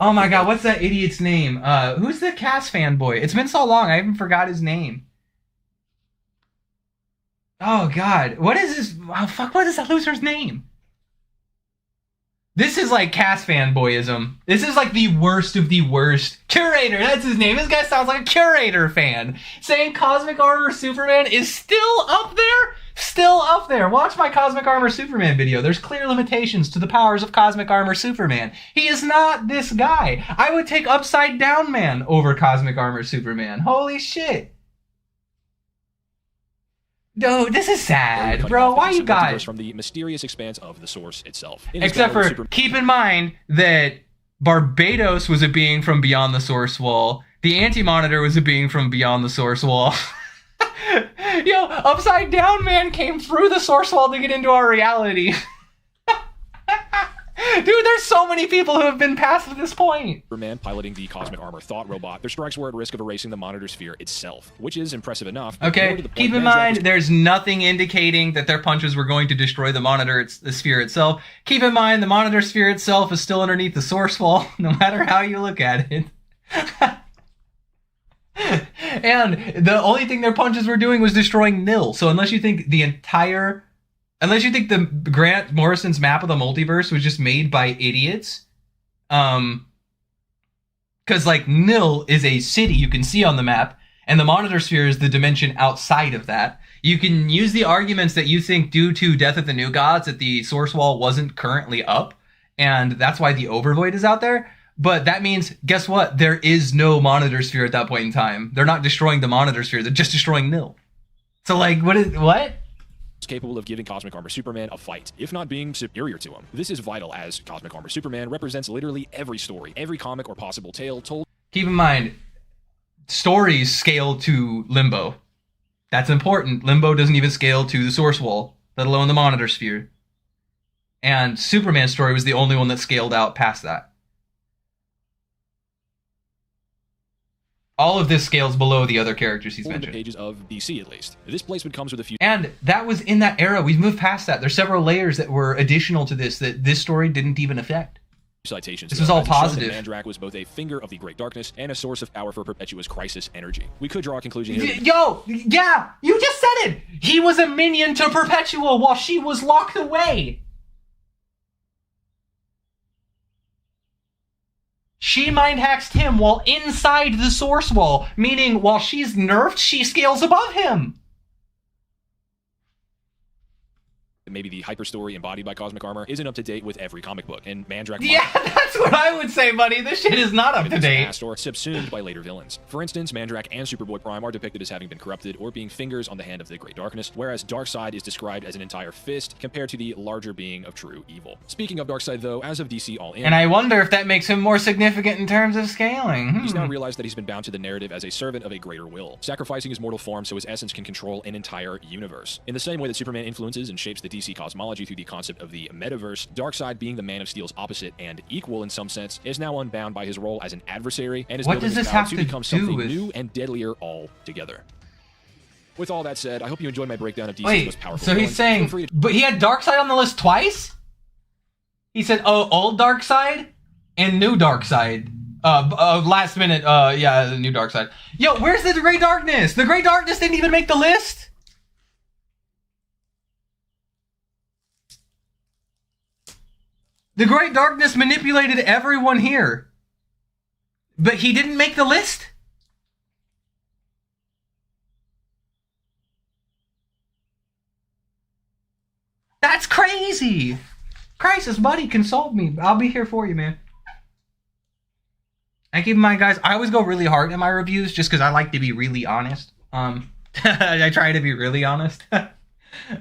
oh my god, what's that idiot's name? Who's the Cass fanboy? It's been so long, I even forgot his name. Oh god, what is this? Oh, fuck, what is that loser's name? This is like Cass fanboyism. This is like the worst of the worst. Curator, that's his name. This guy sounds like a Curator fan. Saying Cosmic Armor Superman is still up there? Still up there. Watch my Cosmic Armor Superman video. There's clear limitations to the powers of Cosmic Armor Superman. He is not this guy. I would take Upside Down Man over Cosmic Armor Superman. Holy shit. No, this is sad, bro. Why you guys? From the mysterious expanse of the Source itself. Except for, keep in mind that Barbados was a being from beyond the Source Wall. The Anti-Monitor was a being from beyond the Source Wall. Yo, Upside Down Man came through the source wall to get into our reality. Dude, there's so many people who have been past this point. Superman piloting the cosmic armor thought robot, their strikes were at risk of erasing the monitor sphere itself, which is impressive enough. Okay, keep in mind, there's nothing indicating that their punches were going to destroy the monitor, the sphere itself. Keep in mind, the monitor sphere itself is still underneath the source wall, no matter how you look at it. And the only thing their punches were doing was destroying nil. So unless you think the Grant Morrison's map of the multiverse was just made by idiots, because like nil is a city you can see on the map, and the monitor sphere is the dimension outside of that. You can use the arguments that you think due to Death of the New Gods that the source wall wasn't currently up, and that's why the overvoid is out there. But that means, guess what? There is no monitor sphere at that point in time. They're not destroying the monitor sphere. They're just destroying nil. So like, what? Capable of giving Cosmic Armor Superman a fight, if not being superior to him. This is vital, as Cosmic Armor Superman represents literally every story, every comic or possible tale told. Keep in mind, stories scale to Limbo. That's important. Limbo doesn't even scale to the source wall, let alone the monitor sphere. And Superman's story was the only one that scaled out past that. All of this scales below the other characters he's mentioned. The pages of DC, at least. This placement comes with a few. And that was in that era. We've moved past that. There's several layers that were additional to this that this story didn't even affect. Citations. This was all positive. Mandrak was both a finger of the Great Darkness and a source of power for Perpetua's crisis energy. We could draw a conclusion here. Yo, yeah, you just said it. He was a minion to Perpetua while she was locked away. She mind hacks him while inside the source wall, meaning while she's nerfed, she scales above him. Maybe the hyper story embodied by Cosmic Armor isn't up to date with every comic book, and Mandrak. Yeah, that's what I would say, buddy. This shit is not up to date. Or subsumed by later villains. For instance, Mandrak and Superboy Prime are depicted as having been corrupted or being fingers on the hand of the Great Darkness, whereas Darkseid is described as an entire fist compared to the larger being of true evil. Speaking of Darkseid, though, as of DC All In, and I wonder if that makes him more significant in terms of scaling. He's now realized that he's been bound to the narrative as a servant of a greater will, sacrificing his mortal form so his essence can control an entire universe. In the same way that Superman influences and shapes the DC cosmology through the concept of the metaverse, Darkseid, being the Man of Steel's opposite and equal in some sense, is now unbound by his role as an adversary and is building his power to become something new and deadlier altogether. With all that said, I hope you enjoyed my breakdown of DC's most powerful villains. So he's saying, but he had Darkseid on the list twice? He said, oh, old Darkseid and new Darkseid. Last minute, yeah, the new Darkseid. Yo, where's the Great Darkness? The Great Darkness didn't even make the list? The Great Darkness manipulated everyone here. But he didn't make the list? That's crazy. Crisis, buddy, consult me. I'll be here for you, man. And keep in mind, guys, I always go really hard in my reviews just because I like to be really honest. I try to be really honest.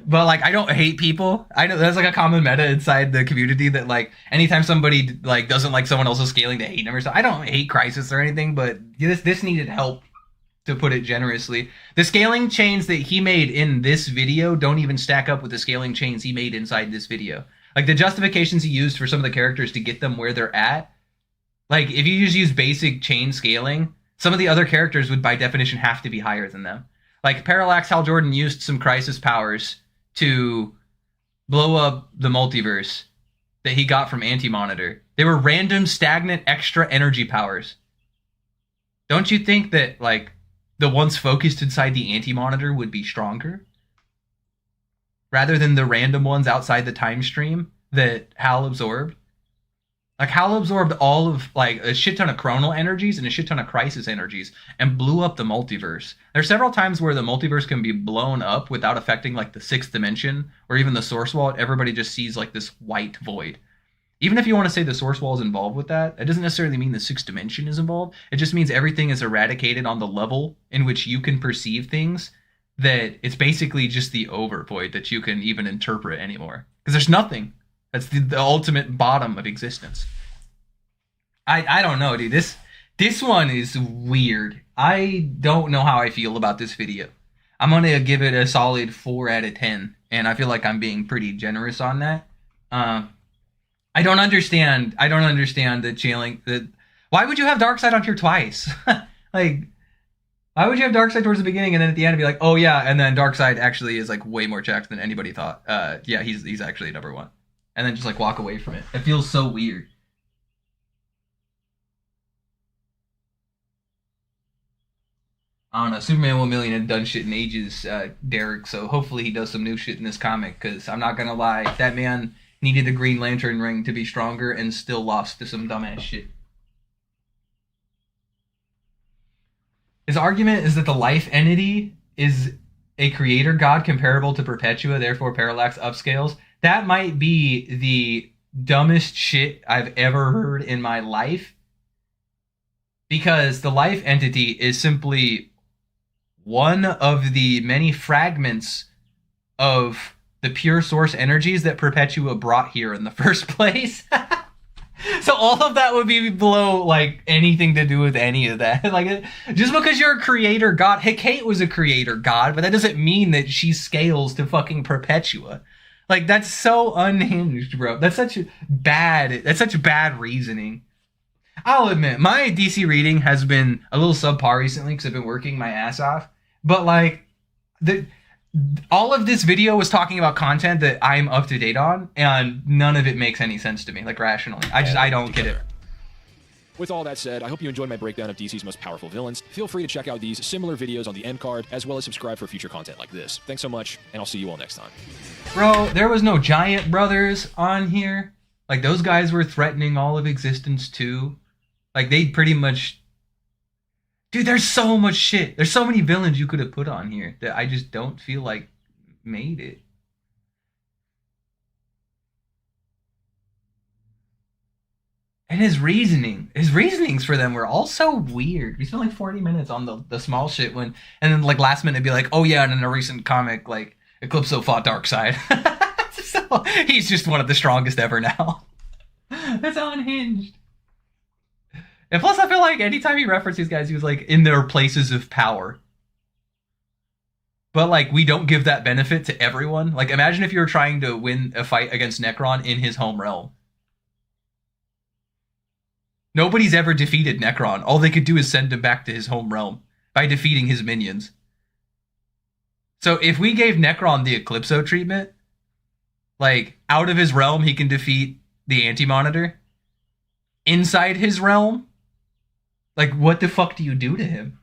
But like, I don't hate people. I know that's like a common meta inside the community that like anytime somebody like doesn't like someone else's scaling, to hate them or something. I don't hate Crisis or anything, but this needed help, to put it generously. The scaling chains that he made in this video don't even stack up with the scaling chains he made inside this video. Like the justifications he used for some of the characters to get them where they're at. Like if you just use basic chain scaling, some of the other characters would by definition have to be higher than them. Like, Parallax Hal Jordan used some Crisis powers to blow up the multiverse that he got from Anti-Monitor. They were random, stagnant, extra energy powers. Don't you think that, like, the ones focused inside the Anti-Monitor would be stronger? Rather than the random ones outside the time stream that Hal absorbed? Like, Hal absorbed all of, like, a shit ton of chronal energies and a shit ton of Crisis energies and blew up the multiverse. There's several times where the multiverse can be blown up without affecting, like, the sixth dimension or even the source wall. Everybody just sees, like, this white void. Even if you want to say the source wall is involved with that, it doesn't necessarily mean the sixth dimension is involved. It just means everything is eradicated on the level in which you can perceive things, that it's basically just the overvoid that you can even interpret anymore. Because there's nothing. That's the ultimate bottom of existence. I don't know, dude. This one is weird. I don't know how I feel about this video. I'm gonna give it a solid 4 out of 10, and I feel like I'm being pretty generous on that. I don't understand. I don't understand the chailing. Why would you have Darkseid on here twice? Like, why would you have Darkseid towards the beginning and then at the end be like, oh yeah, and then Darkseid actually is like way more checked than anybody thought. Yeah, he's actually number 1, and then just like walk away from it. It feels so weird. I don't know. Superman 1 million had done shit in ages, Derek. So hopefully he does some new shit in this comic. Because I'm not gonna lie, that man needed the Green Lantern ring to be stronger and still lost to some dumbass shit. His argument is that the life entity is a creator god comparable to Perpetua, therefore Parallax upscales. That might be the dumbest shit I've ever heard in my life. Because the life entity is simply one of the many fragments of the pure source energies that Perpetua brought here in the first place. So all of that would be below, like, anything to do with any of that. Like, just because you're a creator god, Hecate was a creator god, but that doesn't mean that she scales to fucking Perpetua. Like, that's so unhinged, bro. That's such bad reasoning. I'll admit, my DC reading has been a little subpar recently because I've been working my ass off. But, like, all of this video was talking about content that I'm up to date on, and none of it makes any sense to me, like, rationally. I don't get it. With all that said, I hope you enjoyed my breakdown of DC's most powerful villains. Feel free to check out these similar videos on the end card, as well as subscribe for future content like this. Thanks so much, and I'll see you all next time. Bro, there was no Giant Brothers on here. Like, those guys were threatening all of existence, too. Like, they pretty much... Dude, there's so much shit. There's so many villains you could have put on here that I just don't feel like made it. And his reasonings for them were all so weird. We spent like 40 minutes on the small shit and then like last minute it'd be like, oh yeah, and in a recent comic, like Eclipso fought Darkseid. So he's just one of the strongest ever now. That's unhinged. And plus, I feel like anytime he referenced these guys, he was like in their places of power. But like, we don't give that benefit to everyone. Like, imagine if you were trying to win a fight against Necron in his home realm. Nobody's ever defeated Necron. All they could do is send him back to his home realm by defeating his minions. So if we gave Necron the Eclipso treatment, like, out of his realm, he can defeat the Anti-Monitor. Inside his realm, like, what the fuck do you do to him?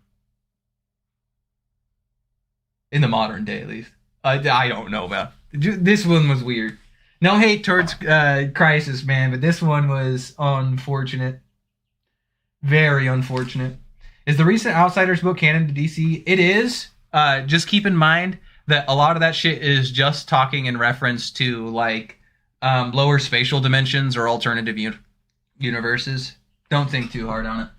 In the modern day, at least. I don't know, man. This one was weird. No hate towards Crisis, man, but this one was unfortunate. Very unfortunate. Is the recent Outsiders book canon to DC? It is. Just keep in mind that a lot of that shit is just talking in reference to, like, lower spatial dimensions or alternative universes. Don't think too hard on it.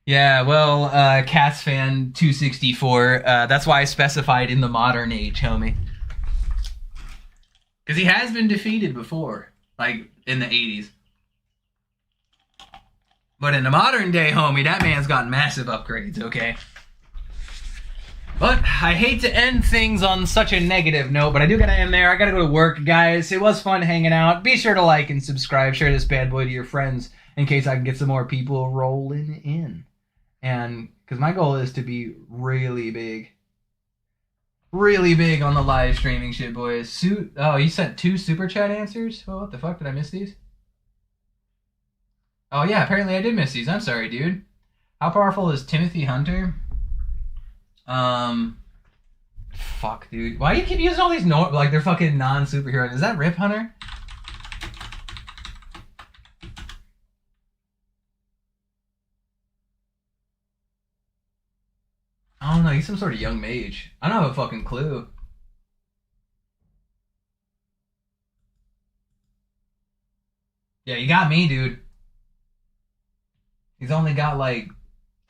Yeah, well, Cats fan 264. That's why I specified in the modern age, homie. Because he has been defeated before, like in the 80s. But in the modern day, homie, that man's gotten massive upgrades, okay? But I hate to end things on such a negative note, but I do gotta end there. I gotta go to work, guys. It was fun hanging out. Be sure to like and subscribe. Share this bad boy to your friends in case I can get some more people rolling in. And because my goal is to be really big on the live streaming shit, boys. Oh, you sent 2 super chat answers? Well, what the fuck? Did I miss these? Oh, yeah, apparently I did miss these. I'm sorry, dude. How powerful is Timothy Hunter? Fuck, dude. Why do you keep using all these like they're fucking non-superheroes? Is that Rip Hunter? I don't know. He's some sort of young mage. I don't have a fucking clue. Yeah, you got me, dude. He's only got like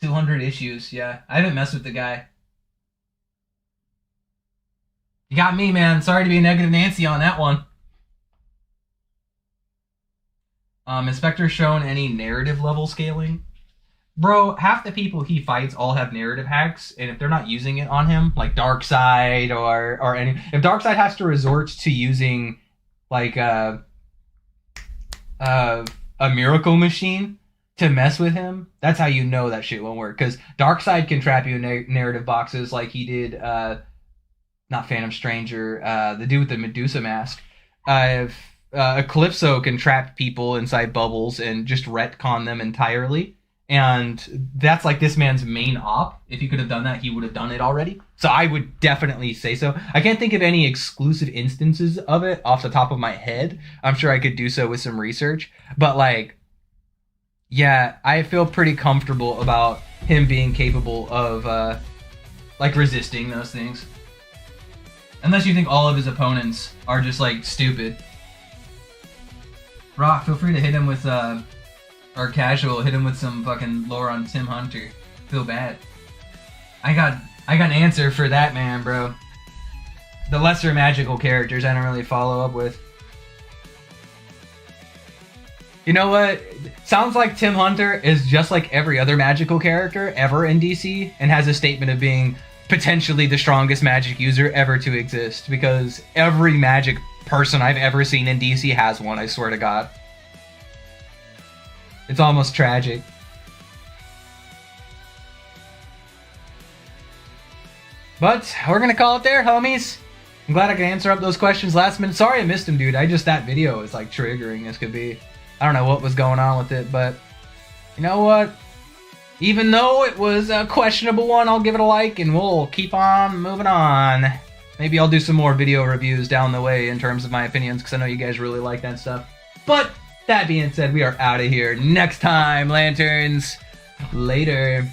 200 issues. Yeah, I haven't messed with the guy. You got me, man. Sorry to be a negative Nancy on that one. Inspector shown any narrative level scaling? bro, half the people he fights all have narrative hacks, and if they're not using it on him, like Darkseid or any, if Darkseid has to resort to using like a miracle machine to mess with him, that's how you know that shit won't work. Because Darkseid can trap you in narrative boxes like he did, not Phantom Stranger, the dude with the Medusa mask. Eclipso can trap people inside bubbles and just retcon them entirely. And that's like this man's main op. If he could have done that, he would have done it already. So I would definitely say so. I can't think of any exclusive instances of it off the top of my head. I'm sure I could do so with some research. But like, yeah, I feel pretty comfortable about him being capable of like resisting those things. Unless you think all of his opponents are just like stupid. Rock, feel free to hit him with or Casual, hit him with some fucking lore on Tim Hunter. Feel bad. I got an answer for that man, bro. The lesser magical characters I don't really follow up with. You know what? Sounds like Tim Hunter is just like every other magical character ever in DC and has a statement of being potentially the strongest magic user ever to exist, because every magic person I've ever seen in DC has one, I swear to God. It's almost tragic. But we're gonna call it there, homies. I'm glad I could answer up those questions last minute. Sorry I missed him, dude. That video is like triggering as could be. I don't know what was going on with it, but you know what? Even though it was a questionable one, I'll give it a like and we'll keep on moving on. Maybe I'll do some more video reviews down the way in terms of my opinions, because I know you guys really like that stuff. But that being said, we are out of here. Next time, Lanterns. Later.